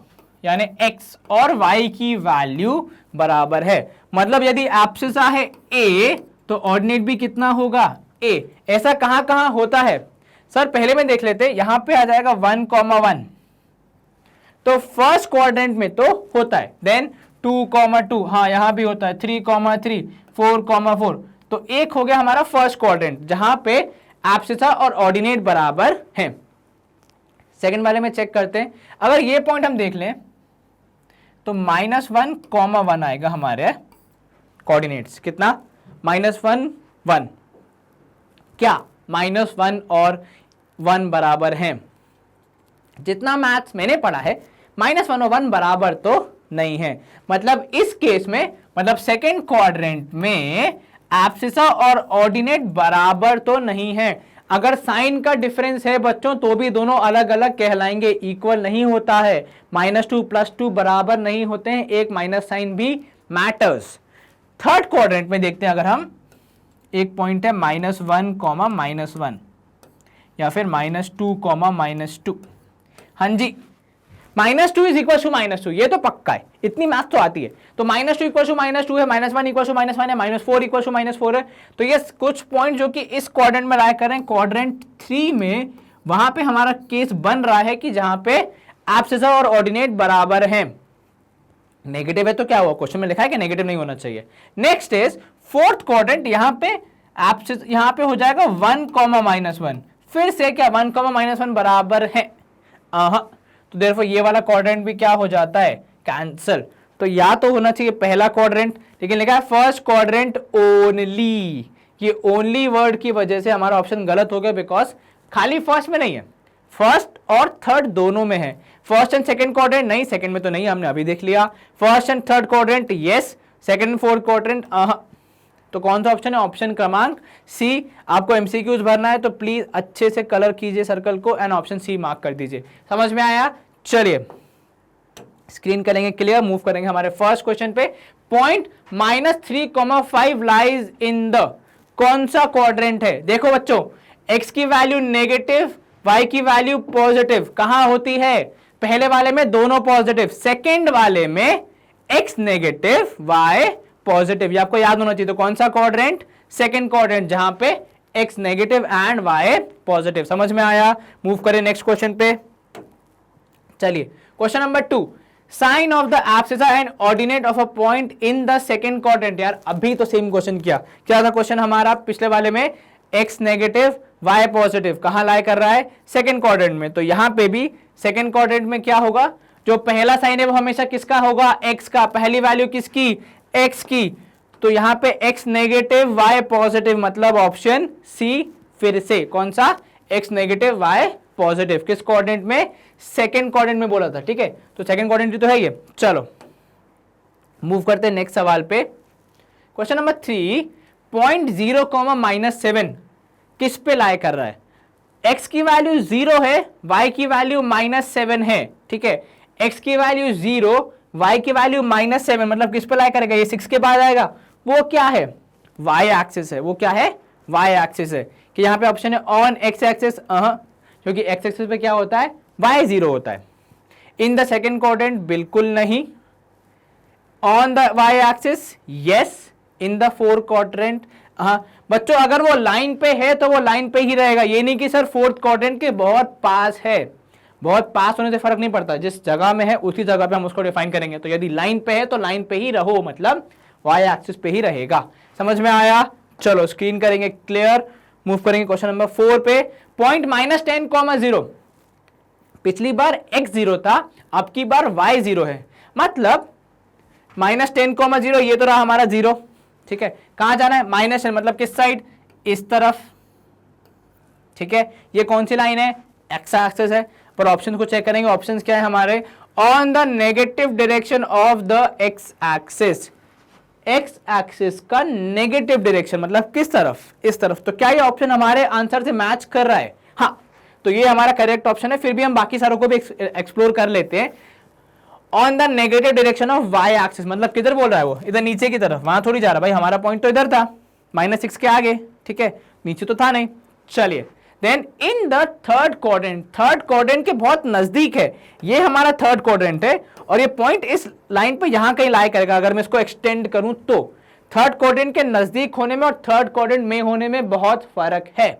यानी x और y की वैल्यू बराबर है। मतलब यदि एब्सिसा है a तो ऑर्डिनेट भी कितना होगा, a। ऐसा कहां कहां होता है सर, पहले में देख लेते हैं। यहां पे आ जाएगा 1,1, तो फर्स्ट क्वाड्रेंट में तो होता है, देन 2,2, हाँ यहां भी होता है, 3,3, 4,4, तो एक हो गया हमारा फर्स्ट क्वाड्रेंट जहां पे एब्सिसा और ऑर्डिनेट बराबर हैं। सेकंड वाले में चेक करते हैं, अगर ये पॉइंट हम देख लें तो -1,1 आएगा हमारे कोऑर्डिनेट्स, कितना, -1, 1, क्या -1 और 1 बराबर हैं? जितना मैथ्स मैंने पढ़ा है -1 और 1 बराबर तो नहीं है। मतलब इस केस में, मतलब सेकेंड क्वाड्रेंट में एब्सिसा और ऑर्डिनेट बराबर तो नहीं है। अगर साइन का डिफरेंस है बच्चों तो भी दोनों अलग अलग कहलाएंगे, इक्वल नहीं होता है। -2 + 2 बराबर नहीं होते हैं, एक माइनस साइन भी मैटर्स। थर्ड क्वाड्रेंट में देखते हैं, अगर हम एक पॉइंट है -1, -1 या फिर -2, -2। हाँ जी, -2 = -2, ये तो पक्का है, इतनी मैथ तो आती है। तो -2 = -2 है, -1 = -1 है, -4 = -4 है। तो ये कुछ पॉइंट जो कि इस क्वाड्रेंट में लाई कर रहे हैं, क्वाड्रेंट 3 में वहां पे हमारा केस बन रहा है कि जहां पे एब्सिसा और ऑर्डिनेट बराबर हैं। नेगेटिव है तो क्या हुआ, क्वेश्चन में लिखा है कि नेगेटिव नहीं होना चाहिए। नेक्स्ट इज फोर्थ क्वाड्रेंट, यहां पे हो जाएगा 1, -1। फिर से क्या 1, -1 बराबर है? तो देयरफॉर ये वाला क्वाड्रेंट भी क्या हो जाता है, कैंसल। तो या तो होना चाहिए पहला क्वाड्रेंट, लेकिन लिखा है फर्स्ट क्वाड्रेंट ओनली। ये ओनली वर्ड की वजह से हमारा ऑप्शन गलत हो गया, बिकॉज खाली फर्स्ट में नहीं है, फर्स्ट और थर्ड दोनों में है। फर्स्ट एंड सेकंड क्वाड्रेंट नहीं, सेकंड में तो नहीं, हमने अभी देख लिया। First and third quadrant yes, second and fourth quadrant तो कौन सा ऑप्शन है? ऑप्शन क्रमांक सी। आपको एमसीक्यूज भरना है तो प्लीज अच्छे से कलर कीजिए सर्कल को एंड ऑप्शन सी मार्क कर दीजिए। समझ में आया? चलिए स्क्रीन करेंगे क्लियर, मूव करेंगे हमारे फर्स्ट क्वेश्चन पे। पॉइंट -3,5 लाइज इन द कौन सा क्वाड्रेंट है? देखो बच्चों, x की वैल्यू नेगेटिव, y की वैल्यू पॉजिटिव कहां होती है? पहले वाले में दोनों पॉजिटिव, सेकेंड वाले में x नेगेटिव y पॉजिटिव। ये आपको याद होना चाहिए। तो कौन सा क्वाड्रेंट? सेकेंड क्वाड्रेंट, जहां पे x negative and y positive. समझ में आया? मूव करें नेक्स्ट क्वेश्चन पे। चलिए question number 2, sign of the abscissa and ordinate of a point in the second quadrant. यार अभी तो सेम क्वेश्चन किया, क्या था क्वेश्चन हमारा पिछले वाले में? x नेगेटिव y पॉजिटिव कहां लाई कर रहा है? सेकेंड क्वाड्रेंट में। तो यहां पे भी सेकेंड क्वाड्रेंट में क्या होगा? जो पहला साइन है वो हमेशा किसका होगा? x का। पहली वैल्यू किसकी? x की। तो यहां पे x नेगेटिव y पॉजिटिव, मतलब ऑप्शन सी। फिर से कौन सा? x negative y positive. किस क्वाड्रेंट में? सेकेंड क्वाड्रेंट में बोला था, ठीक है। तो सेकेंड क्वाड्रेंट तो है ये। चलो मूव करते हैं नेक्स्ट सवाल पे। क्वेश्चन नंबर 3, पॉइंट 0, -7 किस पे लाई कर रहा है? x की वैल्यू 0 है, y की वैल्यू -7 है, ठीक है। x की वैल्यू 0, y की वैल्यू -7, मतलब किस पे लाई करेगा? ये 6 के बाद आएगा। वो क्या है? y एक्सिस है। वो क्या है? y एक्सिस है। कि यहाँ पे ऑप्शन है ऑन x एक्सिस, क्योंकि x एक्सिस पे क्या होता है? y 0 होता है। इन द सेकेंड क्वाड्रेंट बिल्कुल नहीं। On the y axis yes. In the fourth quadrant बच्चों अगर वो लाइन पे है तो वो लाइन पे ही रहेगा। ये नहीं कि सर फोर्थ क्वाड्रेंट के बहुत पास है। बहुत पास होने से फर्क नहीं पड़ता, जिस जगह में है उसी जगह पे हम उसको डिफाइन करेंगे। तो यदि लाइन पे है तो लाइन पे ही रहो, मतलब y एक्सिस पे ही रहेगा। समझ में आया? चलो स्क्रीन करेंगे क्लियर, मूव करेंगे क्वेश्चन नंबर 4 पे। पॉइंट -10, 0 पिछली बार x 0 था, अब की बार y 0 है। मतलब -10, 0 ये तो रहा हमारा 0, ठीक है। कहां जाना है? -10, मतलब किस साइड? इस तरफ, ठीक है। ये कौन सी लाइन है? x एक्सिस है। पर ऑप्शन को चेक करेंगे, ऑप्शंस क्या है हमारे? On the negative direction of the x axis. x axis का नेगेटिव डायरेक्शन मतलब किस तरफ? इस तरफ। तो क्या ये ऑप्शन हमारे आंसर से मैच कर रहा है? हाँ, तो ये हमारा करेक्ट ऑप्शन है। फिर भी हम बाकी सारों को भी एक्सप्लोर कर लेते हैं। On the negative direction of y axis, मतलब किधर बोल रहा है वो? इधर नीचे की तरफ। वहां थोड़ी जा रहा भाई, हमारा पॉइंट तो इधर था, -6 के आगे, ठीक है। नीचे तो था नहीं। चलिए then in the third quadrant, third quadrant के बहुत नजदीक है। ये हमारा थर्ड क्वाड्रेंट है और ये पॉइंट इस लाइन पे यहां कहीं लाई करेगा। अगर मैं इसको एक्सटेंड करूं तो थर्ड क्वाड्रेंट के नजदीक होने में और थर्ड क्वाड्रेंट में होने में बहुत फर्क है।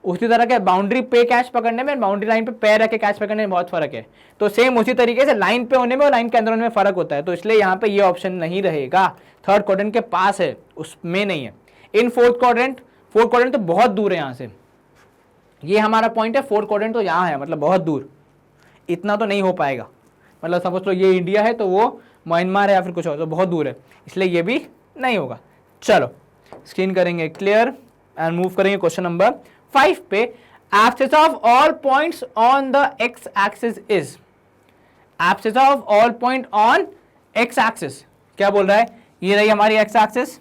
उसी तरह के बाउंड्री पे कैच पकड़ने में, बाउंड्री लाइन पे पैर रख के कैच पकड़ने में बहुत फर्क है। तो सेम उसी तरीके से लाइन पे होने में और लाइन के अंदर होने में फर्क होता है। तो इसलिए यहाँ पे ये ऑप्शन नहीं रहेगा। थर्ड क्वाड्रेंट के पास है, उसमें नहीं है। इन फोर्थ क्वाड्रेंट तो बहुत दूर है यहाँ से। ये हमारा पॉइंट है, फोर्थ क्वाड्रेंट तो यहाँ है, मतलब बहुत दूर। इतना तो नहीं हो पाएगा। मतलब समझ लो ये इंडिया है तो वो म्यांमार है या फिर कुछ और, तो बहुत दूर है, इसलिए ये भी नहीं होगा। चलो स्क्रीन करेंगे क्लियर, एंड मूव करेंगे क्वेश्चन नंबर 5 पे। Abscess of all points on the x axis is, abscess of all point on x axis क्या बोल रहा है, ये रही हमारी एक्स एक्सिस,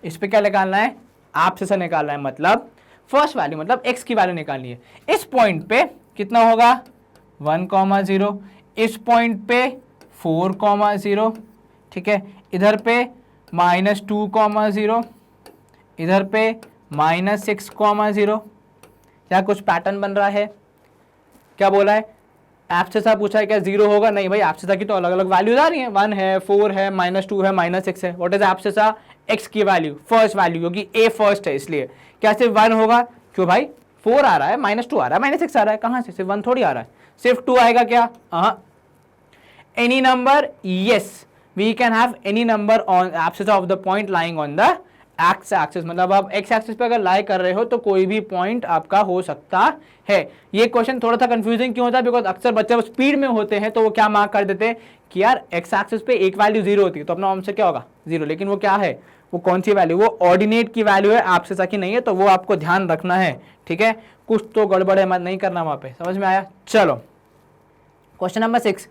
इस पे क्या निकालना है, एब्सिस निकालना है, मतलब फर्स्ट वैल्यू, मतलब x की वैल्यू निकालनी है। इस पॉइंट पे कितना होगा 1,0, इस पॉइंट पे 4,0, ठीक है, इधर पे -2,0, इधर पे -6,0। क्या कुछ पैटर्न बन रहा है, क्या बोला है, एब्सिसा पूछा है क्या 0 होगा, नहीं भाई एब्सिसा की तो अलग अलग वैल्यूज आ रही हैं, 1 है, 4 है, -2 है, -6 है। व्हाट इज एब्सिसा, x की वैल्यू, फर्स्ट वैल्यू, क्योंकि a फर्स्ट है इसलिए क्या सिर्फ 1 होगा, क्यों भाई 4 आ रहा है, -2 आ रहा है, -6 आ रहा है, कहां से, सिर्फ 1 थोड़ी आ रहा है, सिर्फ 2 आएगा क्या, any number, yes we can have any number on abscissa of the point lying on the x axis, मतलब आप एक्स एक्सिस पे अगर लाई कर रहे हो तो कोई भी पॉइंट आपका हो सकता है। ये क्वेश्चन थोड़ा सा कंफ्यूजिंग क्यों होता है, बिकॉज अक्सर बच्चे स्पीड में होते हैं तो वो क्या मार्क कर देते हैं कि यार एक्स एक्सिस पे एक वैल्यू 0 होती है तो अपना आंसर क्या होगा 0, लेकिन वो क्या है, वो कौन सी वैल्यू, वो ऑर्डिनेट की वैल्यू है, एब्सिसा की नहीं है, तो वो आपको ध्यान रखना है, ठीक है, कुछ तो गड़बड़ है, मत नहीं करना वहां पे, समझ में आया। चलो question number 6,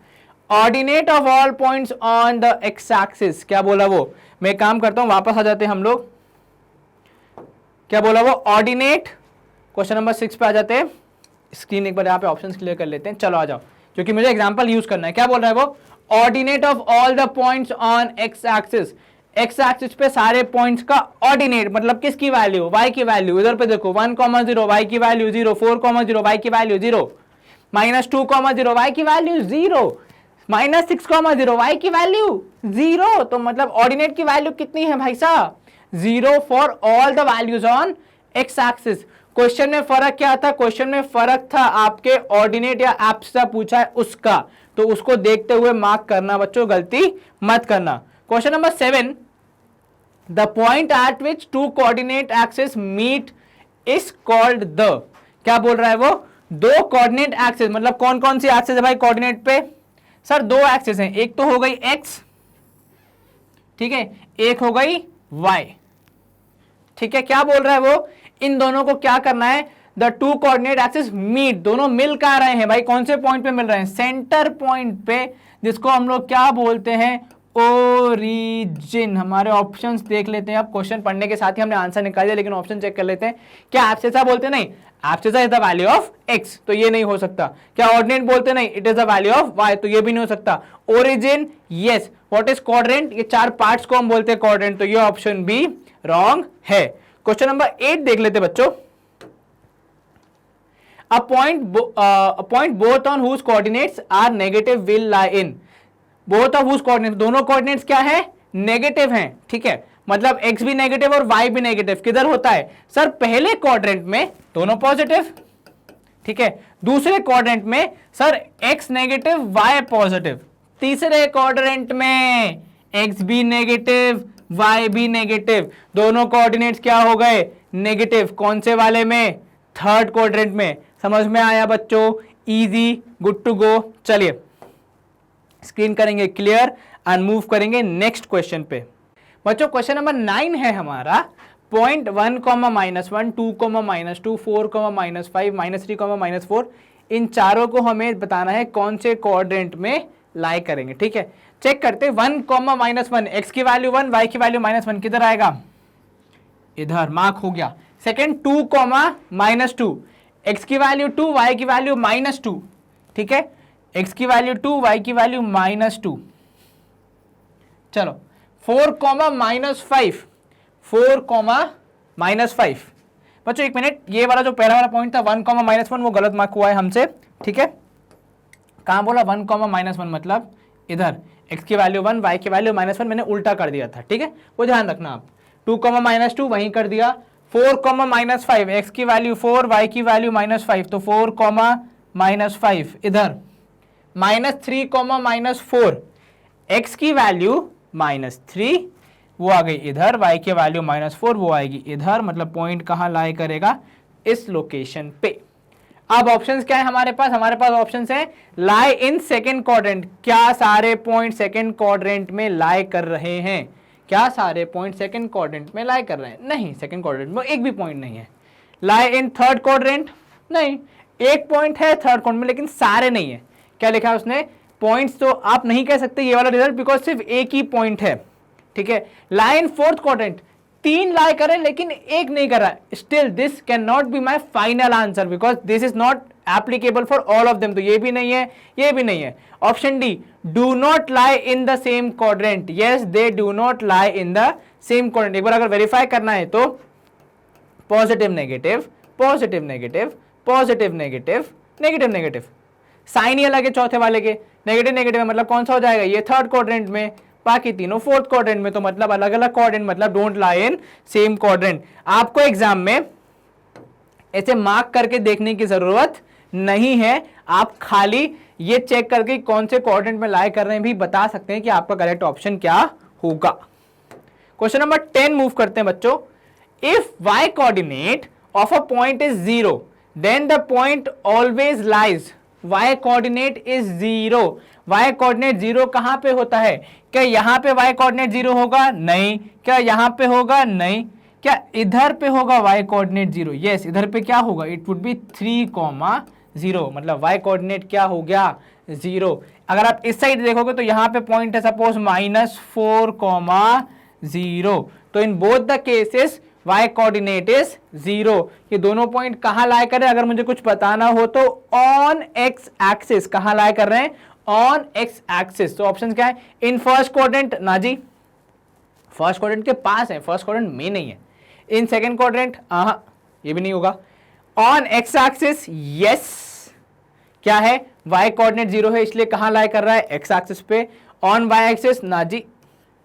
ordinate of all points on the x axis, क्या बोला वो, मैं काम करता हूं, वापस आ जाते हैं हम लोग, क्या बोला वो, ऑर्डिनेट, क्वेश्चन नंबर 6 पे आ जाते हैं, स्क्रीन एक बार यहाँ पे ऑप्शंस क्लियर कर लेते हैं, चलो आ जाओ, क्योंकि मुझे एग्जांपल यूज करना है। क्या बोल रहा है वो, ordinate of all the points on x axis, x axis पे सारे पॉइंट्स का ऑर्डिनेट, मतलब किसकी वैल्यू, y की वैल्यू, इधर पे देखो 1,0 y की वैल्यू 0, 4,0 y की वैल्यू 0, -2,0 y की वैल्यू 0, -6,0 y की वैल्यू 0, तो मतलब ऑर्डिनेट की वैल्यू कितनी है भाई साहब, 0 for all the values on x axis. Question में फर्क क्या था, क्वेश्चन में फर्क था आपके ऑर्डिनेट या एब्सिसा पूछा है उसका, तो उसको देखते हुए मार्क करना बच्चों, गलती मत करना। Question number 7, the point at which two coordinate axis meet is called the, क्या बोल रहा है वो, दो कोऑर्डिनेट एक्सिस, मतलब कौन कौन सी एक्सिस है भाई कोऑर्डिनेट पे, सर दो एक्सिस हैं, एक तो हो गई x, ठीक है, एक हो गई y, ठीक है, क्या बोल रहा है वो, इन दोनों को क्या करना है, the two coordinate axis meet, दोनों मिल कर रहे हैं भाई, कौन से पॉइंट पे मिल रहे हैं, सेंटर पॉइंट पे, जिसको हम लोग क्या बोलते हैं, ओरिजिन। हमारे ऑप्शंस देख लेते हैं, अब क्वेश्चन पढ़ने के साथ ही हमने आंसर निकाल दिया, लेकिन ऑप्शन चेक कर लेते हैं, क्या एब्सिसा बोलते नहीं, abscissa is the value of x, तो ये नहीं हो सकता, क्या ऑर्डिनेट बोलते नहीं, it is the value of y, तो ये भी नहीं हो सकता, origin yes, what is quadrant, ये चार पार्ट्स को हम बोलते हैं क्वाड्रेंट, तो ये ऑप्शन भी रॉन्ग है। क्वेश्चन नंबर 8 देख लेते बच्चों, a point both on whose coordinates are negative will lie in, both of whose coordinates, दोनों कोऑर्डिनेट्स क्या है, नेगेटिव हैं, ठीक है, मतलब x भी नेगेटिव और y भी नेगेटिव, किधर होता है सर, पहले क्वाड्रेंट में दोनों पॉजिटिव, ठीक है, दूसरे क्वाड्रेंट में sir x negative y positive, तीसरे क्वाड्रेंट में x भी नेगेटिव y भी नेगेटिव, दोनों कोऑर्डिनेट्स क्या हो गए, नेगेटिव, कौन से वाले में, थर्ड क्वाड्रेंट में। समझ में आया बच्चों, इजी, गुड टू गो। चलिए स्क्रीन करेंगे क्लियर एंड मूव करेंगे नेक्स्ट क्वेश्चन पे। बच्चों क्वेश्चन नंबर 9 है हमारा, पॉइंट 1, -1, 2, -2, 4, -5, -3, -4, इन चारों को हमें बताना है कौन से क्वाड्रेंट में लाई करेंगे, ठीक है। चेक करते 1, -1, x की वैल्यू 1, y की वैल्यू -1, किधर आएगा, इधर मार्क हो गया। सेकेंड 2, -2, x की वैल्यू 2, y की वैल्यू -2, ठीक है, x की वैल्यू 2, y की वैल्यू -2। चलो 4, -5, 4, -5। बच्चों एक मिनट, ये वाला जो पहला वाला पॉइंट था 1, -1, वो गलत मार्क हुआ है हमसे, ठीक है, कहां बोला 1, -1, मतलब इधर x की वैल्यू 1, y की वैल्यू -1, मैंने उल्टा कर दिया था, ठीक है, वो ध्यान रखना आप। 2, -2 वहीं कर दिया, 4, -5, x की वैल्यू 4, y की वैल्यू -5, तो 4, -5 इधर, -3, -4, x की वैल्यू -3 वो आ गई इधर, y की वैल्यू -4 वो आएगी इधर, मतलब पॉइंट कहां लाई करेगा, इस लोकेशन पे। अब ऑप्शंस क्या है हमारे पास, हमारे पास ऑप्शंस है लाई इन सेकंड क्वाड्रेंट, क्या सारे पॉइंट सेकंड क्वाड्रेंट में लाई कर रहे हैं, क्या सारे पॉइंट सेकंड क्वाड्रेंट में लाई कर रहे हैं? नहीं, सेकंड क्वाड्रेंट में एक भी पॉइंट नहीं है। लाई इन थर्ड क्वाड्रेंट? नहीं, एक पॉइंट है थर्ड क्वाड्रेंट में लेकिन सारे नहीं है। क्या लिखा है उसने? पॉइंट्स तो आप नहीं कह सकते ये वाला रिजल्ट, बिकॉज सिर्फ एक ही पॉइंट है, ठीक है। लाई इन फोर्थ क्वाड्रेंट, 3 लाई करे लेकिन एक नहीं कर रहा, still this can not be my final answer because this is not applicable for all of them. तो ये भी नहीं है, ये भी नहीं है। Option D, do not lie in the same quadrant. Yes, they do not lie in the same quadrant. एक बार अगर वेरीफाई करना है तो positive negative, positive negative, positive negative, negative negative, sign ही अलग है चौथे वाले के। नेगेटिव नेगेटिव मतलब कौन सा हो जाएगा? ये थर्ड क्वाड्रेंट में, बाकी तीनों फोर्थ क्वाड्रेंट में। तो मतलब अलग अलग क्वाड्रेंट, मतलब don't lie in same quadrant. आपको एग्जाम में ऐसे मार्क करके देखने की जरूरत नहीं है, आप खाली ये चेक करके कौन से क्वाड्रेंट में लाई कर रहे हैं भी बता सकते हैं कि आपका करेक्ट ऑप्शन क्या होगा। क्वेश्चन नंबर 10 मूव करते हैं बच्चों। If y coordinate of a point is 0 then the point always lies. y coordinate is 0। y coordinate 0 कहां पे होता है? क्या यहां पे y कोऑर्डिनेट 0 होगा? नहीं। क्या यहां पे होगा? नहीं। क्या इधर पे होगा y कोऑर्डिनेट 0? यस, इधर पे क्या होगा? इट वुड बी 3,0, मतलब y कोऑर्डिनेट क्या हो गया? 0। अगर आप इस साइड देखोगे तो यहां पे पॉइंट है सपोज -4,0। तो in both the cases y coordinate is 0। ये दोनों पॉइंट कहां लाई कर रहे हैं? अगर मुझे कुछ बताना हो तो ऑन x एक्सिस। कहां लाई कर रहे हैं? On x axis. तो ऑप्शन क्या है? In first quadrant? ना जी, फर्स्ट क्वाड्रेंट के पास है, फर्स्ट क्वाड्रेंट में नहीं है। इन सेकंड क्वाड्रेंट? ये भी नहीं होगा। On x axis? यस। क्या है? y कोऑर्डिनेट 0 है इसलिए कहां लाई कर रहा है? x एक्सिस पे। On y axis? ना जी,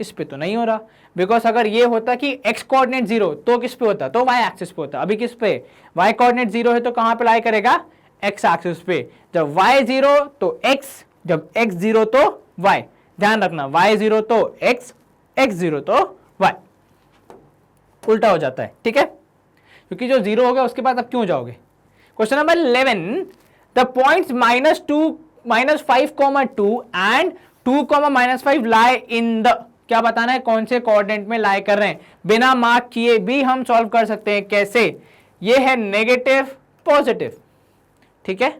इस पे तो नहीं हो रहा, बिकॉज अगर ये होता कि x कोऑर्डिनेट 0 तो किस पे होता? तो y एक्सिस पे होता। अभी किस पे? y कोऑर्डिनेट 0 है तो कहां पे लाई करेगा? x एक्सिस पे। जब y 0 तो x, जब x 0 तो y। ध्यान रखना, y 0 तो x, x 0 तो y, उल्टा हो जाता है, ठीक है। क्योंकि जो 0 हो गया उसके बाद अब क्यों जाओगे? Question number 11, the points -2, -5,2 and 2,-5 lie in the. क्या बताना है? कौन से कोऑर्डिनेट में लाई कर रहे हैं? बिना मार्क किए भी हम सॉल्व कर सकते हैं। कैसे? ये है नेगेटिव पॉजिटिव, ठीक है।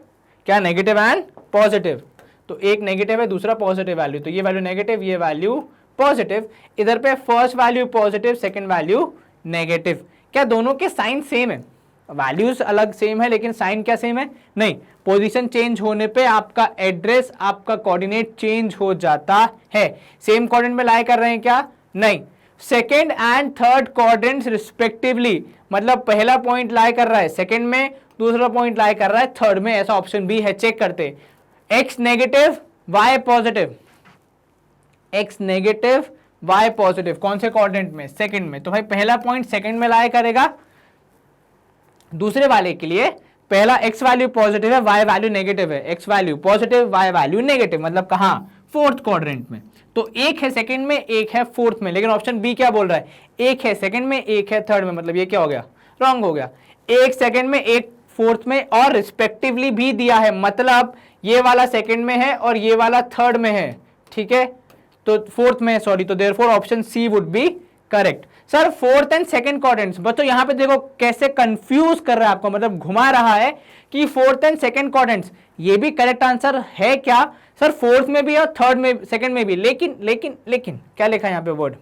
क्या? Negative and positive. तो एक नेगेटिव है, दूसरा पॉजिटिव वैल्यू, तो ये वैल्यू नेगेटिव, ये वैल्यू पॉजिटिव। इधर पे first value positive, second value negative. क्या दोनों के साइन सेम है? वैल्यूज अलग सेम है लेकिन साइन क्या सेम है? नहीं। पोजीशन चेंज होने पे आपका एड्रेस, आपका कोऑर्डिनेट चेंज हो जाता है। सेम कोऑर्डिनेट में लाई कर रहे हैं क्या? नहीं। Second and third quadrants respectively, मतलब पहला पॉइंट लाई कर रहा है सेकंड में, दूसरा पॉइंट लाई कर रहा है थर्ड में, ऐसा ऑप्शन बी है। चेक करते, x negative y positive, x negative y positive, कौन से क्वाड्रेंट में? सेकंड में। तो भाई पहला पॉइंट सेकंड में लाई करेगा, दूसरे वाले के लिए पहला x वैल्यू पॉजिटिव है, y वैल्यू नेगेटिव है। x value positive, y value negative, मतलब कहां? फोर्थ क्वाड्रेंट में। तो एक है सेकंड में, एक है फोर्थ में, लेकिन ऑप्शन बी क्या बोल रहा है? एक है सेकंड में, एक है थर्ड में, मतलब ये क्या हो गया? रॉन्ग हो गया। एक सेकंड में, एक फोर्थ में और रिस्पेक्टिवली भी दिया है, मतलब ये वाला सेकंड में है और ये वाला थर्ड में है, ठीक है, तो फोर्थ में, सॉरी, तो therefore option C would be correct. Sir fourth and second quadrants, बच्चों यहां पे देखो कैसे कंफ्यूज कर रहा है आपको, मतलब घुमा रहा है कि फोर्थ एंड सेकंड क्वाड्रेंट्स, ये भी करेक्ट आंसर है क्या? सर फोर्थ में भी और थर्ड में, सेकंड में भी, लेकिन लेकिन लेकिन क्या लिखा है यहाँ पे वर्ड?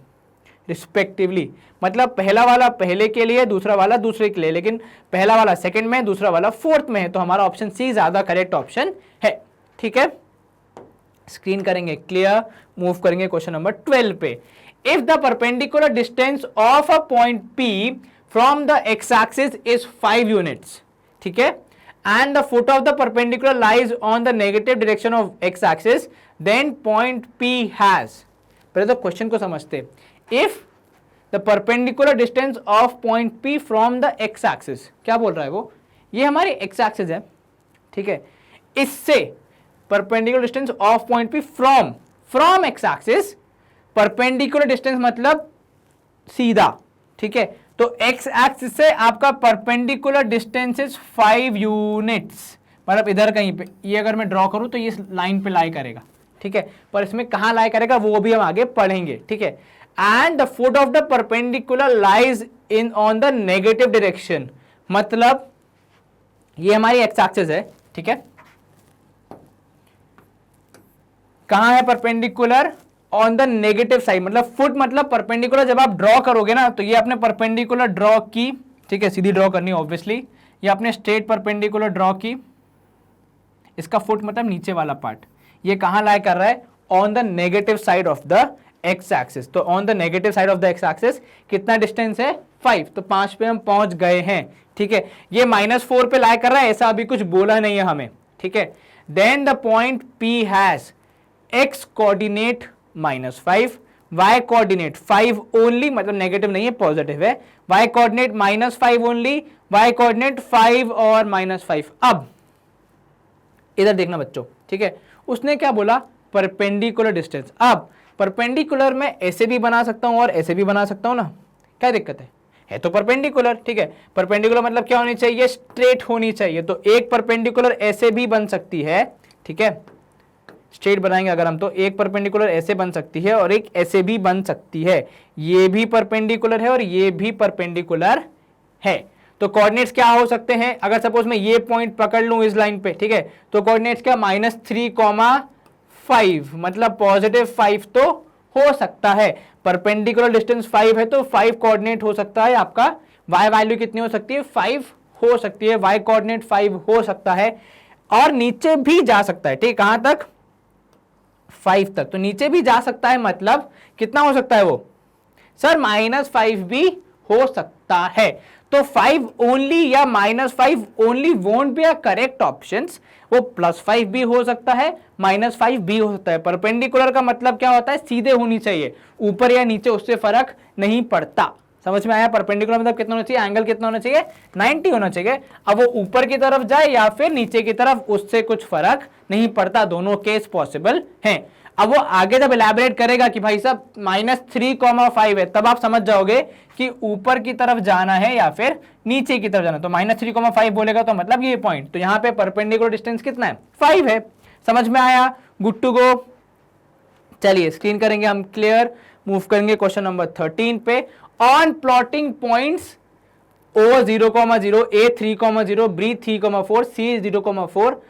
रिस्पेक्टिवली, मतलब पहला वाला पहले के लिए, दूसरा वाला दूसरे के लिए, लेकिन पहला वाला सेकंड में, दूसरा वाला फोर्थ में है, तो हमारा ऑप्शन सी ज्यादा करेक्ट ऑप्शन है, ठीक है। स्क्रीन करेंगे क्लियर, मूव करेंगे क्वेश्चन नंबर 12 पे। If the perpendicular distance of a point P from the x axis is 5 units, ठीक है, and the foot of the perpendicular lies on the negative direction of x axis, then point P has, पहले तो क्वेश्चन को समझते, if the perpendicular distance of point P from the x axis, क्या बोल रहा है वो? ये हमारी x axis है, ठीक है, इससे perpendicular distance of point P from x axis, perpendicular distance मतलब सीधा, ठीक है, तो x एक्सिस से आपका परपेंडिकुलर डिस्टेंस इज 5 यूनिट्स, मतलब इधर कहीं पे, ये अगर मैं ड्रॉ करूं तो ये लाइन पे लाई करेगा, ठीक है, पर इसमें कहां लाई करेगा वो भी हम आगे पढ़ेंगे, ठीक है। And the foot of the perpendicular lies in on the negative direction, मतलब ये हमारी एक्स एक्सिस है, ठीक है, कहां है perpendicular, on the negative side, मतलब फुट मतलब परपेंडिकुलर जब आप ड्रॉ करोगे ना तो ये आपने परपेंडिकुलर ड्रॉ की, ठीक है, सीधी ड्रॉ करनी है ऑब्वियसली, ये आपने स्ट्रेट परपेंडिकुलर ड्रॉ की, इसका फुट मतलब नीचे वाला पार्ट, ये कहां लाई कर रहा है, on the negative side of the x axis. तो on the negative side of the x axis कितना डिस्टेंस है 5, तो 5 पे हम पहुंच गए हैं, ठीक है। ये -4 पे लाई कर रहा है, ऐसा अभी कुछ बोला नहीं है हमें, ठीक है। Then the point P has x coordinate -5, y coordinate 5 only, मतलब नेगेटिव नहीं है पॉजिटिव है, y coordinate -5 only, y coordinate 5 और -5। अब इधर देखना बच्चों, ठीक है, उसने क्या बोला, परपेंडिकुलर डिस्टेंस। अब परपेंडिकुलर में ऐसे भी बना सकता हूं और ऐसे भी बना सकता हूं ना, क्या दिक्कत है तो परपेंडिकुलर, ठीक है। परपेंडिकुलर मतलब क्या होनी चाहिए, स्ट्रेट होनी चाहिए, तो एक परपेंडिकुलर ऐसे भी बन सकती है, ठीक है, स्ट्रेट बनाएंगे अगर हम तो एक परपेंडिकुलर ऐसे बन सकती है और एक ऐसे भी बन सकती है, ये भी परपेंडिकुलर है और ये भी परपेंडिकुलर है। तो कोऑर्डिनेट्स क्या हो सकते हैं, अगर सपोज मैं ये पॉइंट पकड़ लूं इस लाइन पे, ठीक है, तो कोऑर्डिनेट्स क्या -3,5, मतलब +5 तो हो सकता है, परपेंडिकुलर डिस्टेंस 5 है तो 5 कोऑर्डिनेट हो सकता है आपका, y वैल्यू कितनी हो सकती है 5 हो सकती है, y कोऑर्डिनेट 5 हो सकता है, और नीचे भी जा सकता है, ठीक, कहां तक 5 तक, तो नीचे भी जा सकता है, मतलब कितना हो सकता है वो सर -5 भी हो सकता है। तो 5 ओनली या -5 only won't be a correct options, वो +5 भी हो सकता है, -5 भी हो सकता है। परपेंडिकुलर का मतलब क्या होता है, सीधे होनी चाहिए, ऊपर या नीचे उससे फर्क नहीं पड़ता, समझ में आया। परपेंडिकुलर मतलब कितना होना चाहिए, एंगल कितना होना चाहिए 90 होना चाहिए। अब वो ऊपर की तरफ जाए या फिर नीचे की तरफ, उससे कुछ फर्क नहीं पड़ता, दोनों केस पॉसिबल हैं। अब वो आगे जब इलैबोरेट करेगा कि भाई साहब -3,5 है, तब आप समझ जाओगे कि ऊपर की तरफ जाना है या फिर नीचे की तरफ जाना। तो -3,5 बोलेगा तो मतलब ये पॉइंट, तो यहां पे परपेंडिकुलर डिस्टेंस कितना है 5 है, समझ में आया, गुड टू गो। चलिए स्क्रीन करेंगे हम क्लियर, मूव करेंगे क्वेश्चन नंबर 13 पे। On plotting points O0,0, A3,0, B3,4, C0,4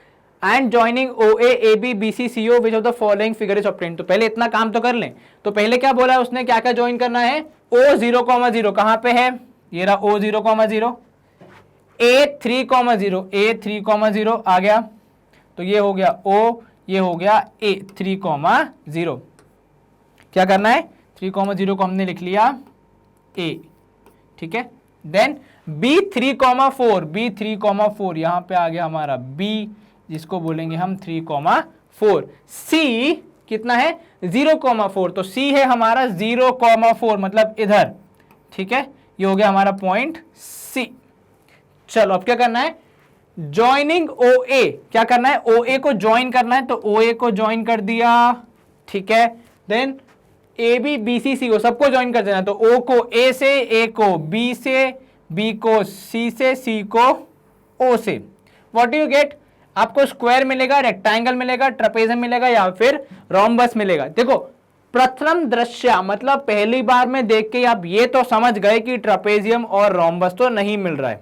and joining OA, AB, BC, CO which of the following figure is obtained. तो पहले इतना काम तो कर लें। तो पहले क्या बोला है उसने, क्या क्या ज्वाइन करना है, O0,0 कहां पे है, ये रहा O0,0, A3,0, A3,0 आ गया, तो ये हो गया O, ये हो गया A3,0। क्या करना है, 3,0 को हमने लिख लिया A, ठीक है। देन B3,4, B3,4 यहां पे आ गया हमारा B, जिसको बोलेंगे हम 3,4। C कितना है 0,4, तो C है हमारा 0,4, मतलब इधर, ठीक है, ये हो गया हमारा पॉइंट C। चलो अब क्या करना है, ज्वाइनिंग OA, क्या करना है, OA को ज्वाइन करना है, तो OA को ज्वाइन कर दिया, ठीक है। देन AB, BC, CO सबको ज्वाइन कर देना, तो O को A से, A को B से, B को C से, C को O से। व्हाट डू यू गेट, आपको स्क्वायर मिलेगा, रेक्टेंगल मिलेगा, ट्रेपेजियम मिलेगा या फिर रोम्बस मिलेगा। देखो प्रथम दृश्य मतलब पहली बार में देख के आप ये तो समझ गए कि ट्रेपेजियम और रोम्बस तो नहीं मिल रहा है,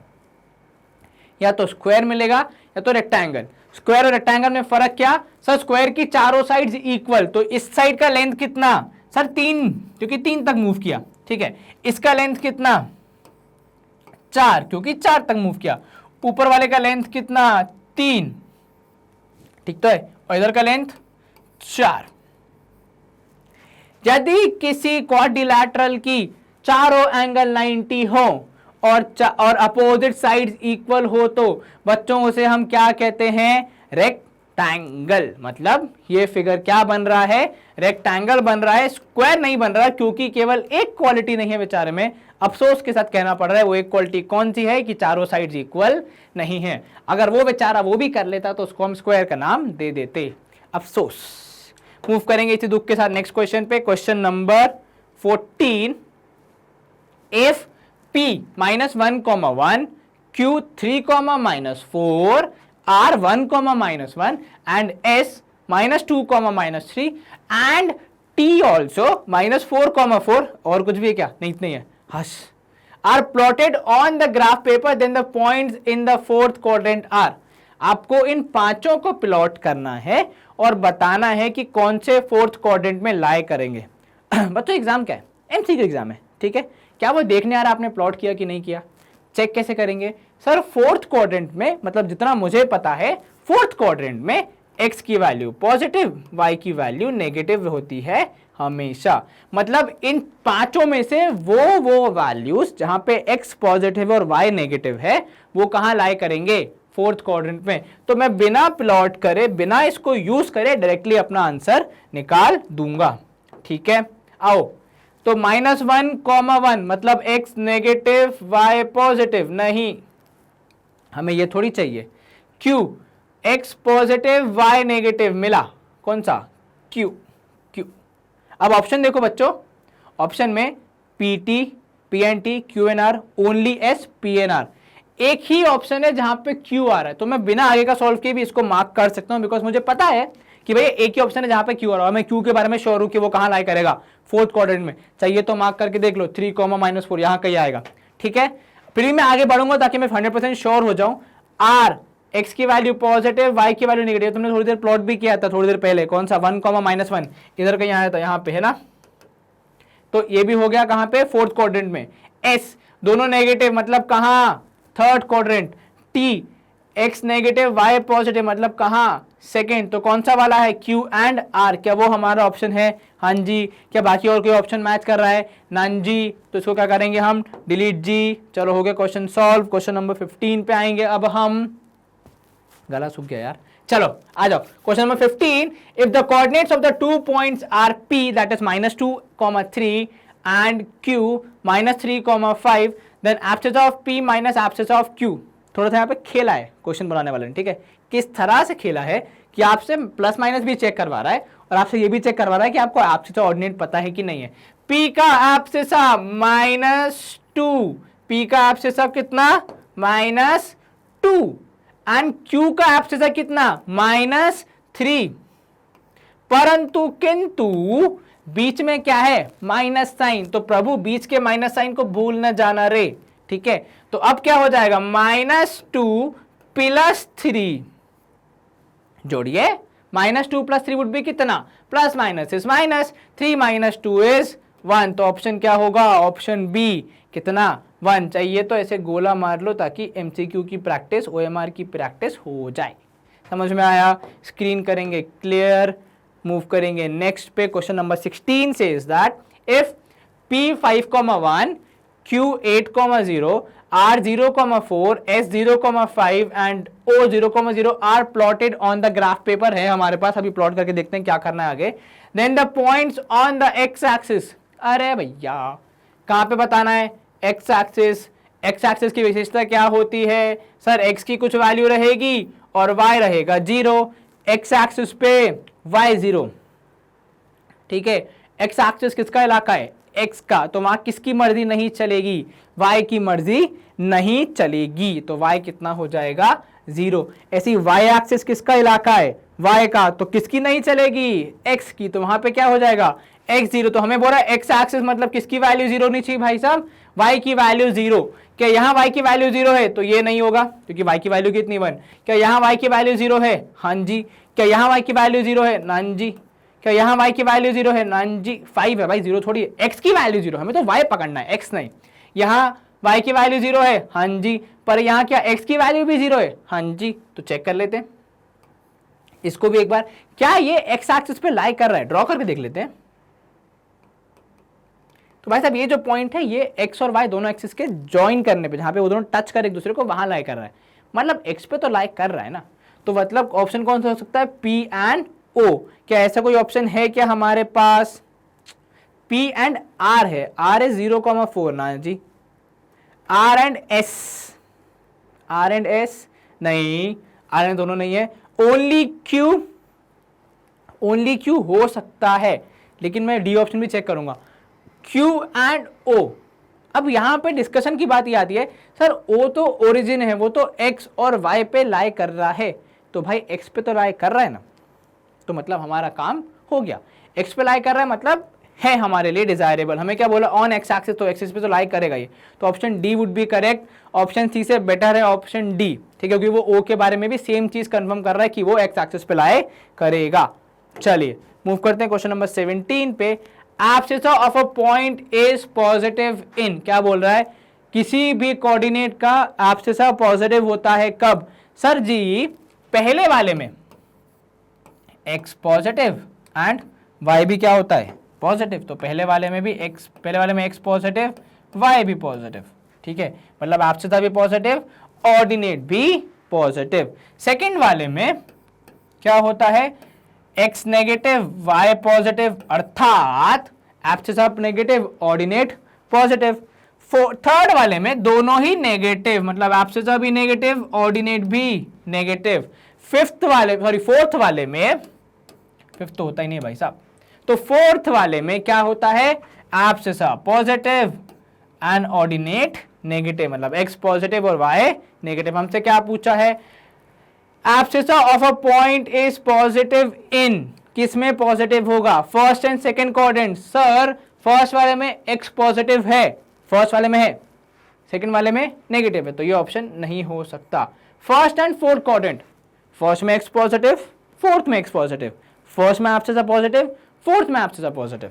या तो स्क्वायर मिलेगा या तो रेक्टेंगल। स्क्वायर और रेक्टेंगल में फर्क क्या सर, स्क्वायर की चारों साइड्स इक्वल, तो इस साइड का लेंथ कितना सर 3, क्योंकि 3 तक मूव किया, ठीक है। इसका लेंथ कितना 4, क्योंकि 4 तक मूव किया। ऊपर वाले का लेंथ कितना 3, ठीक तो है, और इधर का लेंथ 4। यदि किसी क्वाड्रिलैटरल की चारों एंगल 90 हो और अपोजिट साइड्स इक्वल हो, तो बच्चों उसे हम क्या कहते हैं, रेक्टेंगल। मतलब ये फिगर क्या बन रहा है, रेक्टेंगल बन रहा है, स्क्वायर नहीं बन रहा, क्योंकि केवल एक क्वालिटी नहीं है बेचारे में, अफसोस के साथ कहना पड़ रहा है। वो एक क्वालिटी कौन सी है कि चारों साइड्स इक्वल नहीं है। अगर वो बेचारा वो भी कर लेता तो उसको हम स्क्वायर का नाम दे देते, अफसोस। मूव करेंगे इसी दुख के साथ नेक्स्ट क्वेश्चन पे, question number 14। If P -1,1, Q 3,-4, R 1,-1 and S -2, -3 and T also -4,4 और कुछ भी है क्या? नहीं, इतना ही है, hush, are plotted on the graph paper, then the points in the fourth quadrant are. आपको इन पांचों को प्लॉट करना है और बताना है कि कौन से फोर्थ क्वाड्रेंट में लाई करेंगे। बच्चों एग्जाम क्या है? एमसीक्यू एग्जाम है, ठीक है। क्या वो देखने आ रहा आपने प्लॉट किया कि नहीं किया? चेक कैसे करेंगे सर? फोर्थ क्वाड्रेंट में, मतलब जितना मुझे पता है, फोर्थ क्वाड्रेंट में x की वैल्यू पॉजिटिव, y की वैल्यू नेगेटिव होती है हमेशा। मतलब इन पांचों में से वो वैल्यूज जहां पे x पॉजिटिव और y नेगेटिव है, वो कहां लाई करेंगे? फोर्थ क्वाड्रेंट में। तो मैं बिना प्लॉट करे, बिना इसको यूज करे डायरेक्टली अपना आंसर निकाल दूंगा, ठीक है। आओ, तो -1,1 मतलब x नेगेटिव y पॉजिटिव, नहीं, हमें ये थोड़ी चाहिए। q, x positive y negative मिला, कौन सा? q। अब ऑप्शन देखो बच्चों, ऑप्शन में pt, pnt, qnr, only s, pnr, एक ही ऑप्शन है जहां पे q आ रहा है। तो मैं बिना आगे का सॉल्व किए भी इसको मार्क कर सकता हूं, बिकॉज मुझे पता है कि भाई एक ही ऑप्शन है जहां पे q आ रहा है। मैं q के बारे में श्योर हूं कि वो कहां लाई करेगा? फोर्थ क्वाड्रेंट में। चाहिए तो मार्क करके देख लो, 3,-4 यहां कहीं आएगा, ठीक है। फिर मैं आगे बढ़ूंगा ताकि मैं 100% श्योर हो जाऊं। r, x की वैल्यू पॉजिटिव, y की वैल्यू नेगेटिव। तुमने थोड़ी देर प्लॉट भी किया था थोड़ी देर पहले, कौन सा? 1,-1 इधर कहीं आया था, यहाँ पे है ना। तो ये भी हो गया कहां पे? फोर्थ क्वाड्रेंट में। s दोनों नेगेटिव, मतलब कहां? Third quadrant. t, x negative y positive, मतलब कहां? सेकेंड। तो कौन सा वाला है? q and r। क्या वो हमारा ऑप्शन है? हाँ जी। क्या बाकी और कोई ऑप्शन मैच कर रहा है? नन जी। तो इसको क्या करेंगे हम? डिलीट जी। चलो हो गया क्वेश्चन सॉल्व। क्वेश्चन नंबर 15 पे आएंगे अब हम। गला सूख गया यार, चलो आ जाओ। Question number 15, if the coordinates of the 2 points are p, that is -2,3 and q -3,5, then abscissa of p minus abscissa of q। थोड़ा सा यहाँ पे खेला है क्वेश्चन बनाने वाले ने, ठीक है। किस तरह से खेला है कि आपसे प्लस माइनस भी चेक करवा रहा है और आपसे ये भी चेक करवा रहा है कि आपको एब्सिस ऑर्डिनेट पता है कि नहीं है। p का एब्सिस -2, p का एब्सिस कितना? -2 एंड q का एब्सिस कितना? -3। परंतु किंतु बीच में क्या है? Minus sign. तो प्रभु बीच के माइनस साइन को भूल न जाना रे, ठीक है। तो अब क्या हो जाएगा? -2 + 3 जोड़िए, -2 + 3 वुड बी कितना? Plus minus is minus, 3 - 2 is 1। तो ऑप्शन क्या होगा? Option B. कितना? 1। चाहिए तो ऐसे गोला मार लो ताकि एमसीक्यू की प्रैक्टिस, ओएमआर की प्रैक्टिस हो जाए। समझ में आया? स्क्रीन करेंगे क्लियर, मूव करेंगे नेक्स्ट पे। Question number 16 says that if p 5,1, q 8,0, r 0,4, s 0,5 and o 0,0 are plotted on the graph paper है हमारे पास। अभी प्लॉट करके देखते हैं क्या करना है आगे। Then the points on the x axis, अरे भैया कहां पे बताना है? X axis. एक्स एक्सिस की विशेषता क्या होती है सर? एक्स की कुछ वैल्यू रहेगी और वाई रहेगा 0। एक्स एक्सिस पे वाई 0, ठीक है। एक्स एक्सिस किसका इलाका है? एक्स का। तो वहां किसकी मर्जी नहीं चलेगी? वाई की मर्जी नहीं चलेगी। तो वाई कितना हो जाएगा? 0। ऐसी वाई एक्सिस किसका इलाका है? वाई का। तो किसकी नहीं चलेगी? एक्स की। तो वहां पे क्या हो जाएगा? x 0। तो हमें बोल रहा है एक्स एक्सिस मतलब किसकी वैल्यू 0 नहीं चाहिए भाई साहब? y की वैल्यू 0। क्या यहाँ y की वैल्यू 0 है? तो ये नहीं होगा क्योंकि y की वैल्यू कितनी 1। क्या यहाँ y की वैल्यू 0 है? हाँ जी। क्या यहाँ y की वैल्यू 0 है? नन जी। क्या यहाँ y की वैल्यू 0 है? नन जी। 5 है भाई, 0 थोड़ी है। x की वैल्यू 0, हमें तो y पकड़ना है, x नहीं। यहाँ y की वैल्यू 0 है, हाँ जी। पर यहाँ क्या x की वैल्यू भी 0 है? हाँ जी। तो चेक कर लेते हैं इसको भी एक बार। क्या ये x एक्सिस पे लाई कर रहा है? ड्रॉ करके देख लेते हैं। तो भाई साहब ये जो पॉइंट है ये x और y दोनों एक्सिस के ज्वाइन करने पे, जहां पे वो दोनों टच कर एक दूसरे को, वहां लाई कर रहा है। मतलब x पे तो लाई कर रहा है ना। तो मतलब ऑप्शन कौन सा हो सकता है? P and O। क्या ऐसा कोई ऑप्शन है क्या हमारे पास? P एंड R है। R इज 0,4 ना जी। R and S, R and S नहीं, R एंड दोनों नहीं है। ओनली Q हो सकता है, लेकिन मैं D ऑप्शन भी चेक करूंगा। Q and O। अब यहां पे डिस्कशन की बात ये आती है सर O तो ओरिजिन है, वो तो X और Y पे लाई कर रहा है। तो भाई X पे तो लाई कर रहा है ना, तो मतलब हमारा काम हो गया। एक्स पे लाई कर रहा है मतलब है हमारे लिए डिजायरेबल। हमें क्या बोला, ऑन एक्स एक्सिस, तो एक्सिस पे तो लाई करेगा ये, तो option D would be correct. Option C से बेटर है ऑप्शन डी, ठीक है, क्योंकि वो ओ के बारे में भी सेम चीज कंफर्म कर रहा है कि वो एक्स एक्सिस पे लाई करेगा। चलिए मूव करते हैं क्वेश्चन नंबर 17 पे। Abscess of a point is positive in, क्या बोल रहा है, किसी भी कोऑर्डिनेट का एब्सिस पॉजिटिव होता है कब। सर जी पहले वाले में x पॉजिटिव एंड y भी क्या होता है, पॉजिटिव, तो पहले वाले में भी x पॉजिटिव y भी पॉजिटिव, ठीक है, मतलब एब्सिस भी पॉजिटिव, ऑर्डिनेट भी पॉजिटिव। सेकंड वाले में क्या होता है, x नेगेटिव y पॉजिटिव, अर्थात abscess negative ordinate positive. Third वाले में दोनों ही नेगेटिव, मतलब एब्सिस भी नेगेटिव ऑर्डिनेट भी नेगेटिव। फोर्थ वाले में, फिफ्थ तो होता ही नहीं भाई साहब, तो फोर्थ वाले में क्या होता है, abscess positive and ordinate negative, मतलब x पॉजिटिव और y नेगेटिव। हमसे क्या पूछा है, abscess of a point is positive in, किसमें पॉजिटिव होगा, first and second coordinate. Sir first वाले में x पॉजिटिव है, फर्स्ट वाले में है, सेकंड वाले में नेगेटिव है, तो ये ऑप्शन नहीं हो सकता। First and fourth coordinate, first में x पॉजिटिव, फोर्थ में x पॉजिटिव, फर्स्ट में एब्सिस पॉजिटिव, फोर्थ में abscess positive.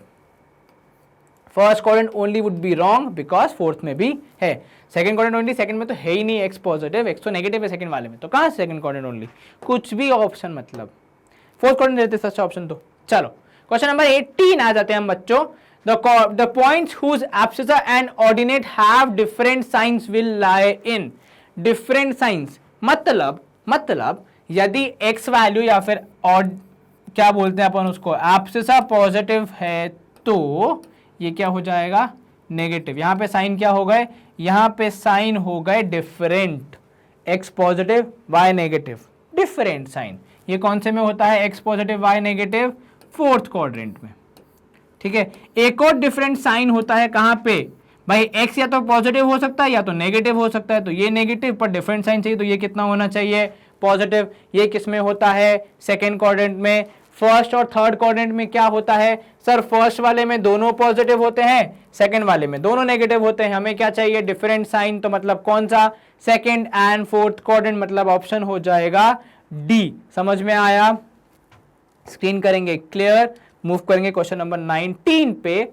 First coordinate only would be wrong because fourth में भी है, सेकंड कोऑर्डिनेट ओनली, सेकंड में तो है ही नहीं x पॉजिटिव, x तो नेगेटिव है सेकंड वाले में, तो कहां से सेकंड कोऑर्डिनेट ओनली, कुछ भी ऑप्शन, मतलब फोर्थ कोऑर्डिनेट देते सच्चा ऑप्शन। तो चलो क्वेश्चन नंबर 18 आ जाते हैं हम बच्चों। The points whose abscissa and ordinate have different signs will lie in different signs, मतलब यदि x वैल्यू या फिर क्या बोलते हैं अपन उसको, एब्सिसा पॉजिटिव है तो ये क्या हो जाएगा, नेगेटिव। यहाँ पे साइन क्या हो गए, यहाँ पे साइन हो गए different, x positive y negative, different sign. ये कौन से में होता है, x positive y negative, fourth quadrant में, ठीक है। एक और डिफरेंट साइन होता है कहां पे भाई, x या तो पॉजिटिव हो सकता है या तो नेगेटिव हो सकता है, तो ये नेगेटिव पर डिफरेंट साइन चाहिए, तो ये कितना होना चाहिए, पॉजिटिव। ये किस में होता है, सेकंड क्वाड्रेंट में। फर्स्ट और थर्ड क्वाड्रेंट में क्या होता है, सर फर्स्ट वाले में दोनों पॉजिटिव होते हैं, सेकंड वाले में दोनों नेगेटिव होते हैं। हमें क्या चाहिए, डिफरेंट साइन, तो मतलब कौन सा, सेकंड एंड फोर्थ क्वाड्रेंट, मतलब ऑप्शन हो जाएगा डी। समझ में आया, स्क्रीन करेंगे क्लियर। मूव करेंगे क्वेश्चन नंबर 19 पे।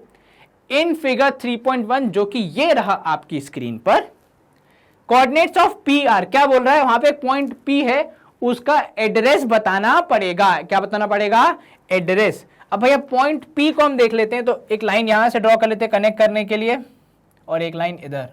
इन फिगर 3.1 जो कि ये रहा आपकी स्क्रीन पर, कोऑर्डिनेट्स ऑफ पी आर, क्या बोल रहा है, वहां पे एक पॉइंट पी है, उसका एड्रेस बताना पड़ेगा। क्या बताना पड़ेगा, एड्रेस। अब भैया पॉइंट पी को हम देख लेते हैं, तो एक लाइन यहां से ड्रॉ कर लेते हैं कनेक्ट करने के लिए, और एक लाइन इधर।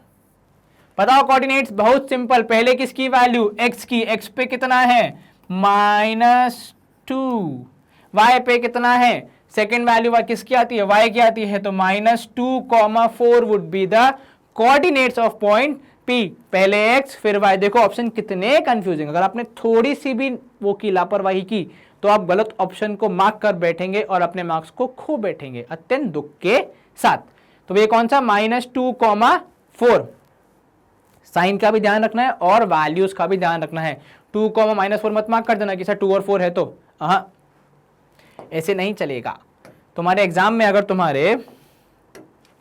बताओ कोऑर्डिनेट्स, बहुत सिंपल, पहले किसकी वैल्यू, एक्स की, एक्स पे कितना है, -2, वाई पे कितना है, सेकेंड वैल्यू किसकी आती है, y की आती है, तो -2,4 would be the coordinates of point P। पहले x फिर y। देखो ऑप्शन कितने कंफ्यूजिंग, अगर आपने थोड़ी सी भी वो की लापरवाही की तो आप गलत ऑप्शन को मार्क कर बैठेंगे और अपने मार्क्स को खो बैठेंगे अत्यंत दुख के साथ। तो ये कौन सा, -2,4, साइन का भी ध्यान रखना है और वैल्यूज का भी ध्यान रखना है। 2, -4 मत मार्क कर देना कि सर 2 और 4 है, तो हाँ ऐसे नहीं चलेगा। तुम्हारे एग्जाम में अगर तुम्हारे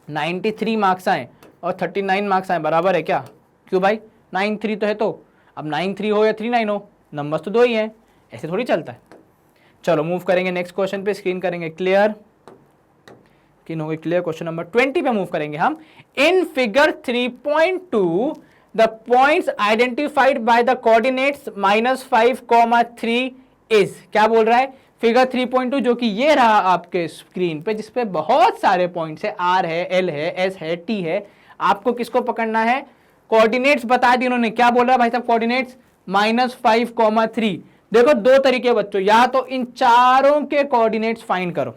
93 मार्क्स आए और 39 मार्क्स आए, बराबर है क्या, क्यों भाई, 93 तो है, तो अब 93 हो या 39 हो, नंबर्स तो दो ही हैं, ऐसे थोड़ी चलता है। चलो मूव करेंगे नेक्स्ट क्वेश्चन पे, स्क्रीन करेंगे क्लियर, स्क्रीन हो गई क्लियर। क्वेश्चन नंबर 20 पे मूव करेंगे हम। In figure 3.2 the points identified by the coordinates -5, 3 is, क्या बोल रहा है, फिगर 3.2 जो कि ये रहा आपके स्क्रीन पे, जिसपे बहुत सारे पॉइंट्स है, आर है, एल है, एस है, टी है। आपको किसको पकड़ना है, कोऑर्डिनेट्स बता दी उन्होंने, क्या बोल रहा है भाई साहब, कोऑर्डिनेट्स -5, 3। देखो दो तरीके बच्चों, या तो इन चारों के कोऑर्डिनेट्स फाइंड करो,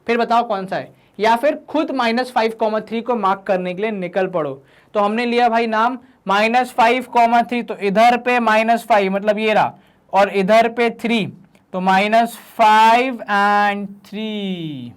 फिर बताओ कौन सा है, या फिर खुद -5, 3 को मार्क करने के लिए निकल पड़ो। तो हमने लिया भाई नाम -5, 3, तो इधर पे -5 मतलब ये रहा, और इधर पे 3, तो -5 and 3,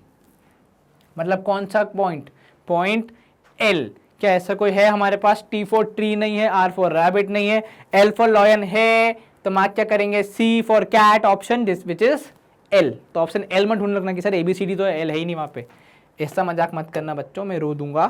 मतलब कौन सा पॉइंट, पॉइंट एल। क्या ऐसा कोई है हमारे पास, T फॉर ट्री नहीं है, R फॉर रैबिट नहीं है, L फॉर लॉयन है, तो मार्क क्या करेंगे, C for cat, option this which is L, तो ऑप्शन एल मत ढूंढ रखना कि सर ABCD तो एल है ही नहीं वहां पे, ऐसा मजाक मत करना बच्चों, मैं रो दूंगा।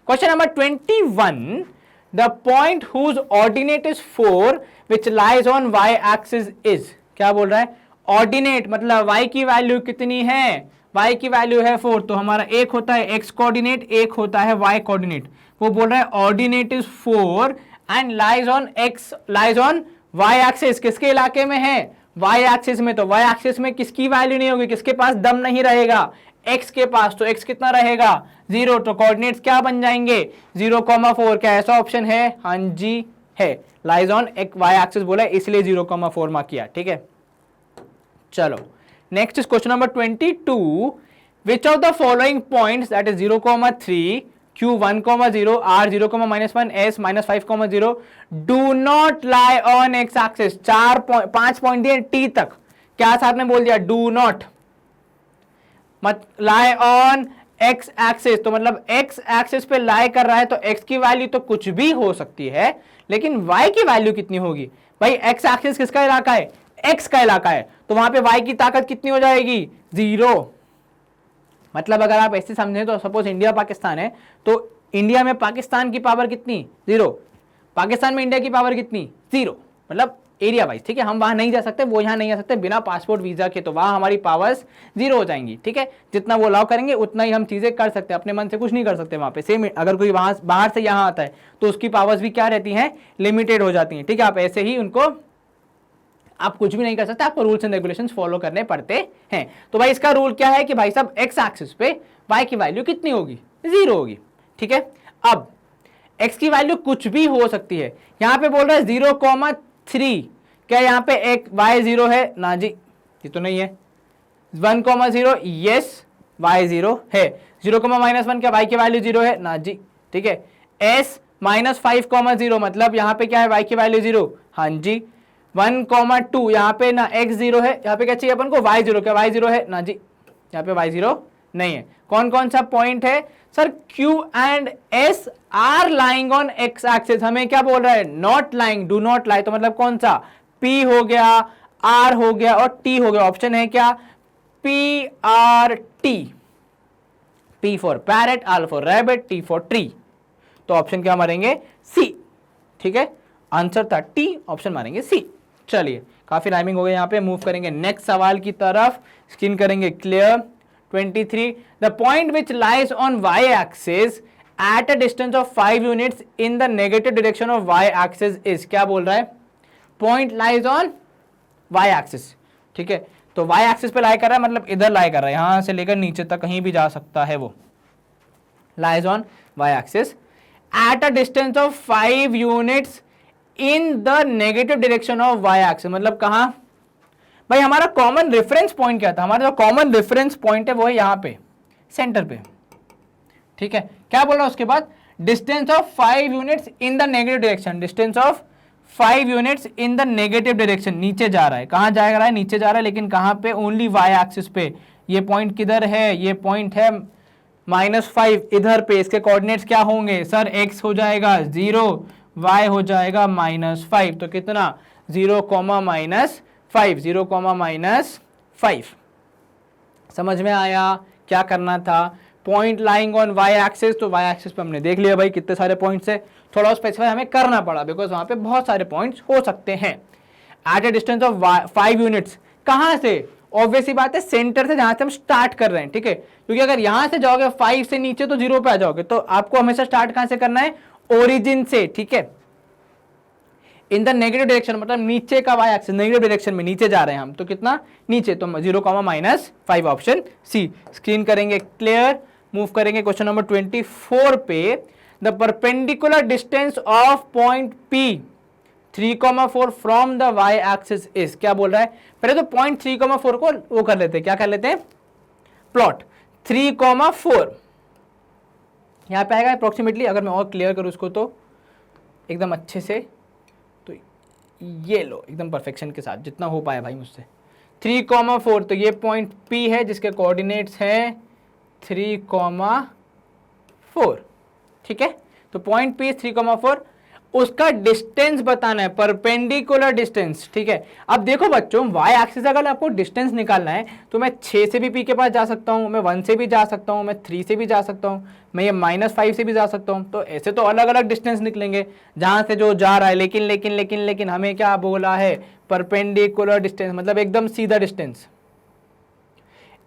Question number 21, the point whose ordinate is 4 which lies on y axis is, क्या बोल रहा है, ऑर्डिनेट मतलब y की वैल्यू कितनी है, y की वैल्यू है 4, तो हमारा एक होता है x कोऑर्डिनेट, एक होता है y कोऑर्डिनेट। वो बोल रहा है ordinate is 4 and lies on y axis, किसके इलाके में है, y एक्सिस में, तो y एक्सिस में किसकी वैल्यू नहीं होगी, किसके पास दम नहीं रहेगा, x के पास, तो x कितना रहेगा 0, तो कोऑर्डिनेट्स क्या बन जाएंगे 0,4, क्या ऐसा ऑप्शन है, हाँ जी है, लाइज ऑन y एक्सिस बोला इसलिए 0,4 मार्क किया, ठीक है। चलो next is question number 22, which of the following points that is 0,3 Q1,0 R0,-1 S-5,0 do not lie on x axis, 5 point दिए T तक, क्या साहब ने बोल दिया डू नॉट मत लाई ऑन एक्स एक्सिस, तो मतलब एक्स एक्सिस पे लाई कर रहा है, तो एक्स की वैल्यू तो कुछ भी हो सकती है, लेकिन वाई की वैल्यू कितनी होगी, भाई एक्स एक्सिस किसका इलाका है, एक्स का इलाका है, तो वहां पे वाई की ताकत कितनी हो जाएगी 0। मतलब अगर आप ऐसे समझें तो सपोज इंडिया पाकिस्तान है, तो इंडिया में पाकिस्तान की पावर कितनी 0, पाकिस्तान में इंडिया की पावर कितनी 0, मतलब एरिया वाइज, ठीक है, हम वहां नहीं जा सकते, वो यहां नहीं आ सकते बिना पासपोर्ट वीजा के, तो वहां हमारी पावर्स 0 हो जाएंगी, ठीक है, जितना वो अलाउ करेंगे उतना ही हम चीजें कर सकते हैं, अपने मन से कुछ नहीं कर सकते वहां पे। सेम अगर कोई वहां बाहर से यहाँ आता है तो उसकी पावर्स भी क्या रहती हैं, लिमिटेड हो जाती हैं, ठीक है, आप ऐसे ही उनको आप कुछ भी नहीं कर सकते, आपको रूल्स एंड रेगुलेशंस फॉलो करने पड़ते हैं। तो भाई इसका रूल क्या है कि भाई साहब एक्स एक्सिस पे वाई की वैल्यू कितनी होगी 0 होगी, ठीक है। अब एक्स की वैल्यू कुछ भी हो सकती है, यहां पे बोल रहा है 0,3, क्या यहाँ पे एक y 0 है ना जी, ये तो नहीं है, 1,0 यस y 0 है, 0,-1 क्या y की वैल्यू 0 है ना जी, ठीक है, S-5,0 मतलब यहाँ पे क्या है y की वैल्यू 0, हाँ जी, 1,2 यहाँ पे ना x 0 है, यहाँ पे क्या चाहिए अपन को y 0, क्या y 0 है ना जी, यहाँ पे y 0 नहीं है। कौन कौन सा पॉइंट है sir, Q and S are lying on x axis, हमें क्या बोल रहा है not lying, do not lie, तो मतलब कौन सा P हो गया, R हो गया और T हो गया, ऑप्शन है क्या PRT, P for parrot, R for rabbit, T for tree, तो ऑप्शन क्या मारेंगे C, ठीक है, आंसर था T, ऑप्शन मारेंगे C। चलिए काफी राइमिंग हो गई, यहाँ पे मूव करेंगे नेक्स्ट सवाल की तरफ, स्क्रीन करेंगे clear. 23, the point which lies on y axis at a distance of 5 units in the negative direction of y axis is, क्या बोल रहा है, point lies on y axis, ठीक है, तो y एक्सिस पे लाई कर रहा है मतलब इधर लाई कर रहा है, यहां से लेकर नीचे तक कहीं भी जा सकता है, वो lies on y axis at a distance of 5 units in the negative direction of y axis, मतलब कहां भाई, हमारा कॉमन रेफरेंस पॉइंट क्या था, हमारा जो कॉमन रेफरेंस पॉइंट है वो है यहां पे सेंटर पे, ठीक है, क्या बोल रहा है उसके बाद, distance of 5 units in the negative direction, distance of 5 units in the negative direction, नीचे जा रहा है, कहां जा रहा है नीचे जा रहा है, लेकिन कहां पे ओनली y एक्सिस पे, ये पॉइंट किधर है, ये पॉइंट है -5 इधर पे, इसके कोऑर्डिनेट्स क्या होंगे सर, x हो जाएगा 0, y हो जाएगा -5, तो कितना 0, -5, 0, -5, समझ में आया क्या करना था, point lying on y axis, तो y एक्सिस पे हमने देख लिया भाई कितने सारे पॉइंट्स है, थोड़ा स्पेसिफाई हमें करना पड़ा बिकॉज वहां पे बहुत सारे पॉइंट्स हो सकते हैं। At a distance of 5 units, कहां से, ऑब्वियसली बात है सेंटर से जहां से हम स्टार्ट कर रहे हैं, ठीक है, क्योंकि अगर यहां से जाओगे 5 से नीचे तो 0 पे आ जाओगे, तो आपको हमेशा स्टार्ट कहां से करना है, ओरिजिन से, ठीक है, इन द नेगेटिव डायरेक्शन, मतलब नीचे का y एक्सिस, नेगेटिव डायरेक्शन में नीचे जा रहे हैं हम, तो कितना नीचे, तो 0, -5, ऑप्शन सी। स्क्रीन करेंगे क्लियर, मूव करेंगे क्वेश्चन नंबर 24 पे, the perpendicular distance of point P 3,4 from the y axis is, क्या बोल रहा है, पहले तो पॉइंट 3,4 को वो कर लेते हैं, क्या कर लेते हैं प्लॉट, 3,4 यहां पे आएगा अप्रोक्सीमेटली, अगर मैं और क्लियर करूं इसको तो एकदम अच्छे से, तो ये लो एकदम परफेक्शन के साथ जितना हो पाया भाई मुझसे, 3,4, तो ये पॉइंट P है जिसके कोऑर्डिनेट्स हैं 3,4, ठीक है, तो पॉइंट P 3,4 उसका डिस्टेंस बताना है, परपेंडिकुलर डिस्टेंस। ठीक है, अब देखो बच्चों, वाई एक्सिस अगर आपको डिस्टेंस निकालना है तो मैं 6 से भी पी के पास जा सकता हूँ, मैं 1 से भी जा सकता हूँ, मैं 3 से भी जा सकता हूँ, मैं ये -5 से भी जा सकता हूँ। तो ऐसे तो अलग अलग डिस्टेंस निकलेंगे जहां से जो जा रहा है, लेकिन लेकिन लेकिन लेकिन हमें क्या बोला है, परपेंडिकुलर डिस्टेंस, मतलब एकदम सीधा डिस्टेंस।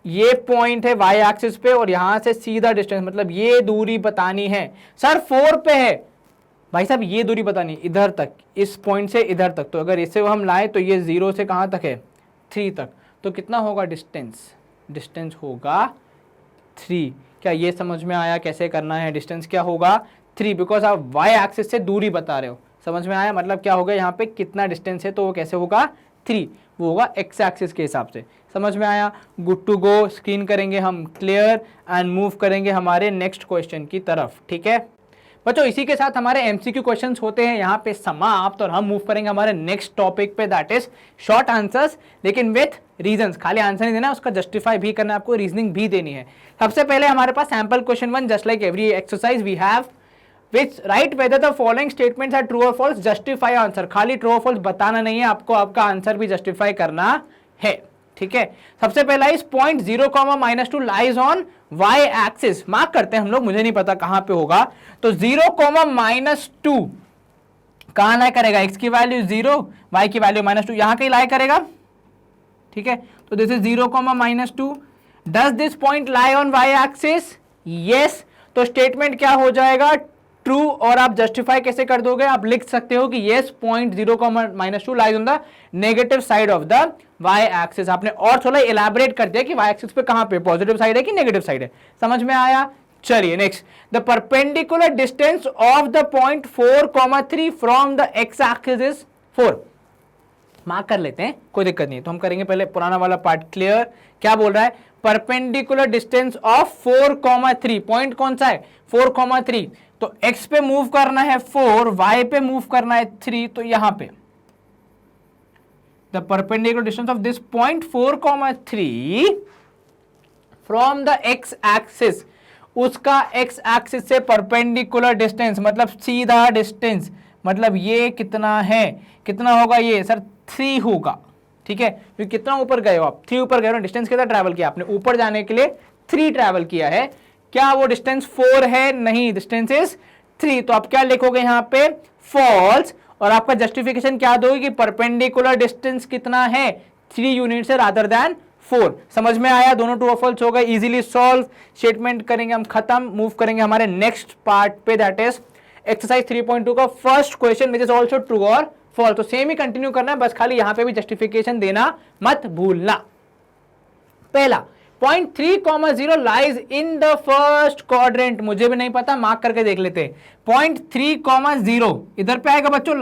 ये पॉइंट है वाई एक्सिस पे और यहां से सीधा डिस्टेंस, मतलब ये दूरी बतानी है। सर 4 पे है भाई साहब, ये दूरी बतानी इधर तक, इस पॉइंट से इधर तक। तो अगर इसे हम लाएं तो ये 0 से कहां तक है, 3 तक। तो कितना होगा डिस्टेंस, डिस्टेंस होगा 3। क्या ये समझ में आया कैसे करना है? डिस्टेंस क्या होगा 3, बिकॉज आप वाई एक्सिस से दूरी बता रहे हो। समझ में आया? मतलब क्या होगा, यहाँ पे कितना डिस्टेंस है तो वो कैसे होगा 3, वो होगा एक्स एक्सिस के हिसाब से। समझ में आया? Good to go. स्क्रीन करेंगे हम क्लियर एंड मूव करेंगे हमारे नेक्स्ट क्वेश्चन की तरफ। ठीक है बच्चों, इसी के साथ हमारे एमसीक्यू क्वेश्चंस होते हैं यहाँ पे समाप्त और हम मूव करेंगे हमारे नेक्स्ट टॉपिक पे, दैट इज शॉर्ट आंसर्स, लेकिन विथ रीजंस। खाली आंसर नहीं देना, उसका जस्टिफाई भी करना, आपको रीजनिंग भी देनी है। सबसे पहले हमारे पास sample question 1, just like every exercise we have which write whether the following statements are true और फॉल्स, जस्टिफाई आंसर। खाली ट्रू और फॉल्स बताना नहीं है आपको, आपका आंसर भी जस्टिफाई करना है। ठीक है, सबसे पहला इस point 0, -2 lies on y axis. Mark करते हैं हम लोग, मुझे नहीं पता कहां पे होगा। तो 0, -2 कहां लाई करेगा, x की वैल्यू 0, y की वैल्यू -2, यहां कहीं लाई करेगा। ठीक है, तो this is 0, -2। Does this point lie on y axis? Yes. तो स्टेटमेंट क्या हो जाएगा, ट्रू। और आप जस्टिफाई कैसे कर दोगे, आप लिख सकते हो कि yes point 0, -2 lies on the negative side of the y axis. आपने और थोड़ा इलैबोरेट कर दिया कि y एक्सिस पे कहां पे, पॉजिटिव साइड है कि नेगेटिव साइड है। समझ में आया? चलिए next, the perpendicular distance of the point 4, 3 from the x axis is 4। Mark कर लेते हैं, कोई दिक्कत नहीं है। तो हम करेंगे पहले पुराना वाला पार्ट क्लियर। क्या बोल रहा है, परपेंडिकुलर डिस्टेंस ऑफ 4, 3। पॉइंट कौन सा है, 4, 3। तो x पे मूव करना है 4, y पे मूव करना है 3। तो यहां पे the perpendicular distance of this point 4, 3 from the x axis, उसका x axis से परपेंडिकुलर डिस्टेंस मतलब सीधा डिस्टेंस, मतलब ये कितना है, कितना होगा ये सर 3 होगा। ठीक है, क्योंकि कितना ऊपर गए हो आप, 3 ऊपर गए हो, डिस्टेंस कितना ट्रैवल किया आपने, ऊपर जाने के लिए 3 ट्रैवल किया है। क्या वो डिस्टेंस 4 है? नहीं, डिस्टेंस इज 3। तो आप क्या लिखोगे यहाँ पे, फॉल्स। और आपका जस्टिफिकेशन क्या दोगे कि परपेंडिकुलर डिस्टेंस कितना है, 3 यूनिट्स है रादर देन 4। समझ में आया? दोनों ट्रू और फॉल्स हो गए, इजीली सॉल्व। स्टेटमेंट करेंगे हम खत्म, मूव करेंगे हमारे नेक्स्ट पार्ट पे, दैट इज एक्सरसाइज 3.2 का first question which is also true और फॉल्स। तो सेम ही कंटिन्यू करना है, बस खाली यहां पे भी जस्टिफिकेशन देना मत भूलना। पहला point 3, 0 lies in the first quadrant, मुझे भी नहीं पता, मार्क करके देख लेते हैं। पॉइंट 3, 0 इधर पे आएगा बच्चों,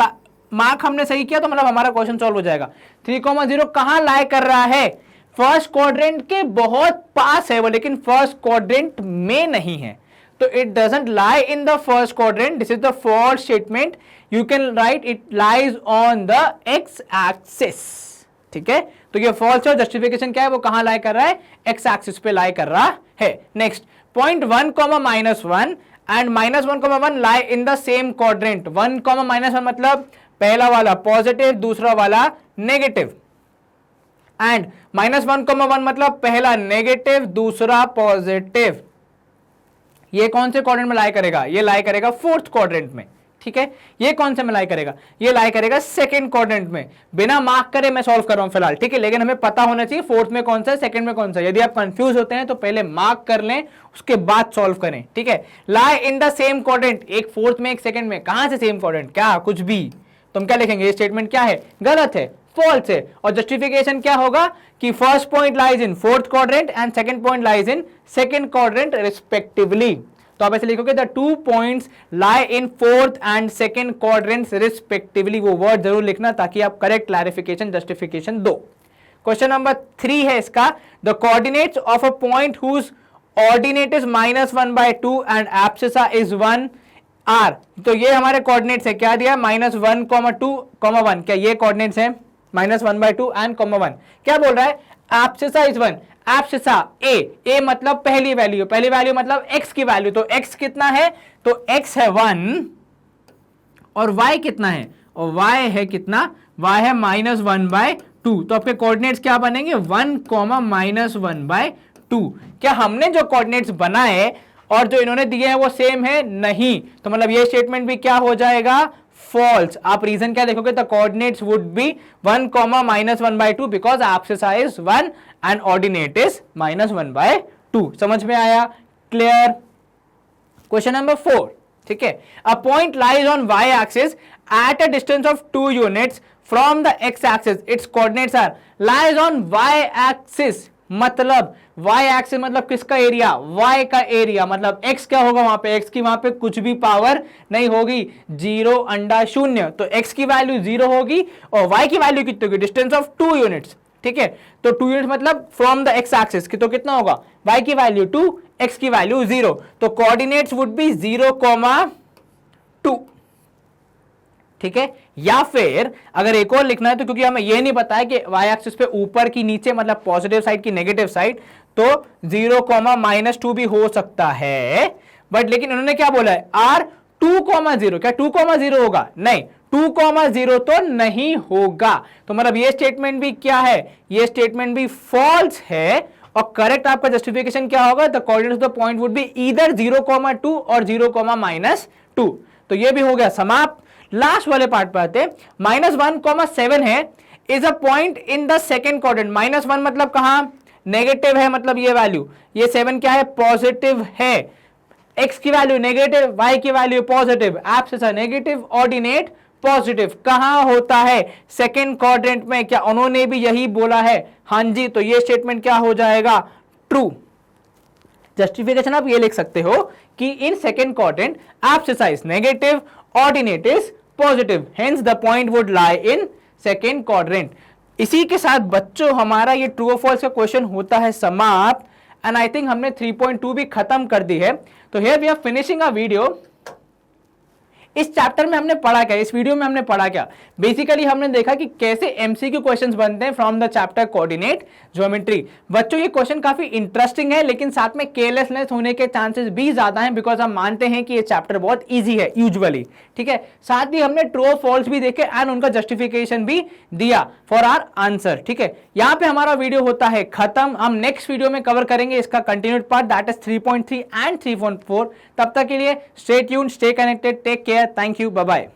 मार्क हमने सही किया तो मतलब हमारा क्वेश्चन सॉल्व हो जाएगा। 3, 0 कहां लाई कर रहा है, फर्स्ट क्वाड्रेंट के बहुत पास है वो, लेकिन फर्स्ट क्वाड्रेंट में नहीं है। तो it doesn't lie in the first quadrant, this is the false statement. You can write it lies on the x axis. ठीक है, तो ये फॉल्स है। जस्टिफिकेशन क्या है, वो कहां लाई कर रहा है, एक्स एक्सिस पे लाई कर रहा है। Next point 1, -1 and -1, 1 lie in the same quadrant. 1, -1 मतलब पहला वाला पॉजिटिव, दूसरा वाला नेगेटिव। एंड -1, 1 मतलब पहला नेगेटिव, दूसरा पॉजिटिव। ये कौन से क्वाड्रेंट में लाई करेगा, ये लाई करेगा फोर्थ क्वाड्रेंट में। ठीक है, ये कौन से में लाई करेगा, ये लाई करेगा सेकंड क्वाड्रेंट में। बिना मार्क करे मैं सॉल्व कर रहा हूं फिलहाल। ठीक है, लेकिन हमें पता होना चाहिए फोर्थ में कौन सा है, सेकंड में कौन सा है। यदि आप कंफ्यूज होते हैं तो पहले मार्क कर लें, उसके बाद सॉल्व करें। ठीक है, लाई इन द सेम क्वाड्रेंट, एक फोर्थ में एक सेकंड में, कहां से सेम क्वाड्रेंट, क्या कुछ भी। तो हम क्या लिखेंगे, ये स्टेटमेंट क्या है, गलत है, फॉल्स है। और जस्टिफिकेशन क्या होगा कि first point lies in fourth quadrant and second point lies in second quadrant respectively. तो आप ऐसे लिखोगे the 2 points lie in fourth and second quadrants respectively. वो वर्ड जरूर लिखना ताकि आप करेक्ट क्लैरिफिकेशन जस्टिफिकेशन दो। क्वेश्चन नंबर 3 है इसका, the coordinates of a point whose ordinate is -1/2 and abscissa is 1 are. तो ये हमारे कोऑर्डिनेट्स है, क्या दिया, -1, 2, 1। क्या ये कोऑर्डिनेट्स है, -1/2 एंड 1। क्या बोल रहा है, एब्सिसा इज 1। एब्सिसा ए मतलब पहली वैल्यू, पहली वैल्यू मतलब x की वैल्यू। तो x कितना है, तो x है 1 और y कितना है, और y है कितना, y है -1/2। तो आपके कोऑर्डिनेट्स क्या बनेंगे, 1, -1/2। क्या हमने जो कोऑर्डिनेट्स बनाए और जो इन्होंने दिए हैं वो सेम है, नहीं, तो मतलब ये स्टेटमेंट भी क्या हो जाएगा, फॉल्स। आप रीजन क्या देखोगे, the coordinates would be 1, -1/2 because abscess is 1 and ordinate is -1/2। समझ में आया, क्लियर। क्वेश्चन नंबर 4, ठीक है, a point lies on y axis at a distance of 2 units from the x axis, its coordinates are lies on y axis, मतलब y एक्सिस मतलब किसका एरिया, y का एरिया, मतलब x क्या होगा वहां पे, x की वहां पे कुछ भी पावर नहीं होगी, 0 अंडा 0, तो x की वैल्यू 0 होगी और y की वैल्यू कितनी होगी, डिस्टेंस ऑफ 2 यूनिट्स, ठीक है, तो 2 यूनिट्स मतलब फ्रॉम द x एक्सिस की, तो कितना होगा, y की वैल्यू 2, x की वैल्यू 0, तो कोऑर्डिनेट्स वुड बी 0,2, ठीक है। या फिर अगर एक और लिखना है तो क्योंकि हमें यह नहीं पता है कि y एक्सिस पे ऊपर की नीचे मतलब पॉजिटिव साइड की नेगेटिव साइड, तो 0,-2 भी हो सकता है, बट लेकिन उन्होंने क्या बोला है, r 2,0, क्या 2,0 होगा, नहीं 2,0 तो नहीं होगा, तो मतलब ये स्टेटमेंट भी क्या है, ये स्टेटमेंट भी फॉल्स है, और करेक्ट आपका जस्टिफिकेशन क्या होगा, the coordinates of the point would be either 0,2 और 0,-2, तो ये भी हो गया समाप्त। लास्ट वाले पार्ट पर आते हैं, -1,7 है, is a point in the second quadrant, -1 मतलब कहां, नेगेटिव है, मतलब ये वैल्यू, ये 7 क्या है, पॉजिटिव है, x की वैल्यू नेगेटिव, y की वैल्यू पॉजिटिव, एब्सिस है नेगेटिव, ऑर्डिनेट पॉजिटिव, कहां होता है, सेकेंड क्वाड्रेंट में, क्या उन्होंने भी यही बोला है, हां जी, तो ये स्टेटमेंट क्या हो जाएगा, ट्रू। जस्टिफिकेशन आप ये लिख सकते हो कि in second quadrant abscess is negative, ordinate is positive, hence the point would lie in second quadrant. इसी के साथ बच्चों हमारा ये ट्रू और फॉल्स का क्वेश्चन होता है समाप्त, एंड आई थिंक हमने 3.2 भी खत्म कर दी है। तो here we are finishing a video. इस चैप्टर में हमने पढ़ा क्या, इस वीडियो में हमने पढ़ा क्या, बेसिकली हमने देखा कि कैसे एमसीक्यू क्वेश्चंस बनते हैं from the chapter coordinate geometry. बच्चों ये क्वेश्चन काफी इंटरेस्टिंग है, लेकिन साथ में केयरलेसनेस होने के चांसेस भी ज्यादा हैं, बिकॉज हम मानते हैं कि ये चैप्टर बहुत ईजी है यूजुअली, ठीक है। साथ ही हमने ट्रू और फॉल्स भी देखे एंड उनका जस्टिफिकेशन भी दिया फॉर आवर आंसर, ठीक है। यहाँ पे हमारा वीडियो होता है खत्म, हम नेक्स्ट वीडियो में कवर करेंगे इसका continued part, that is 3.3 and 3.4। तब तक के लिए stay tuned, stay connected, take care, thank you, bye bye.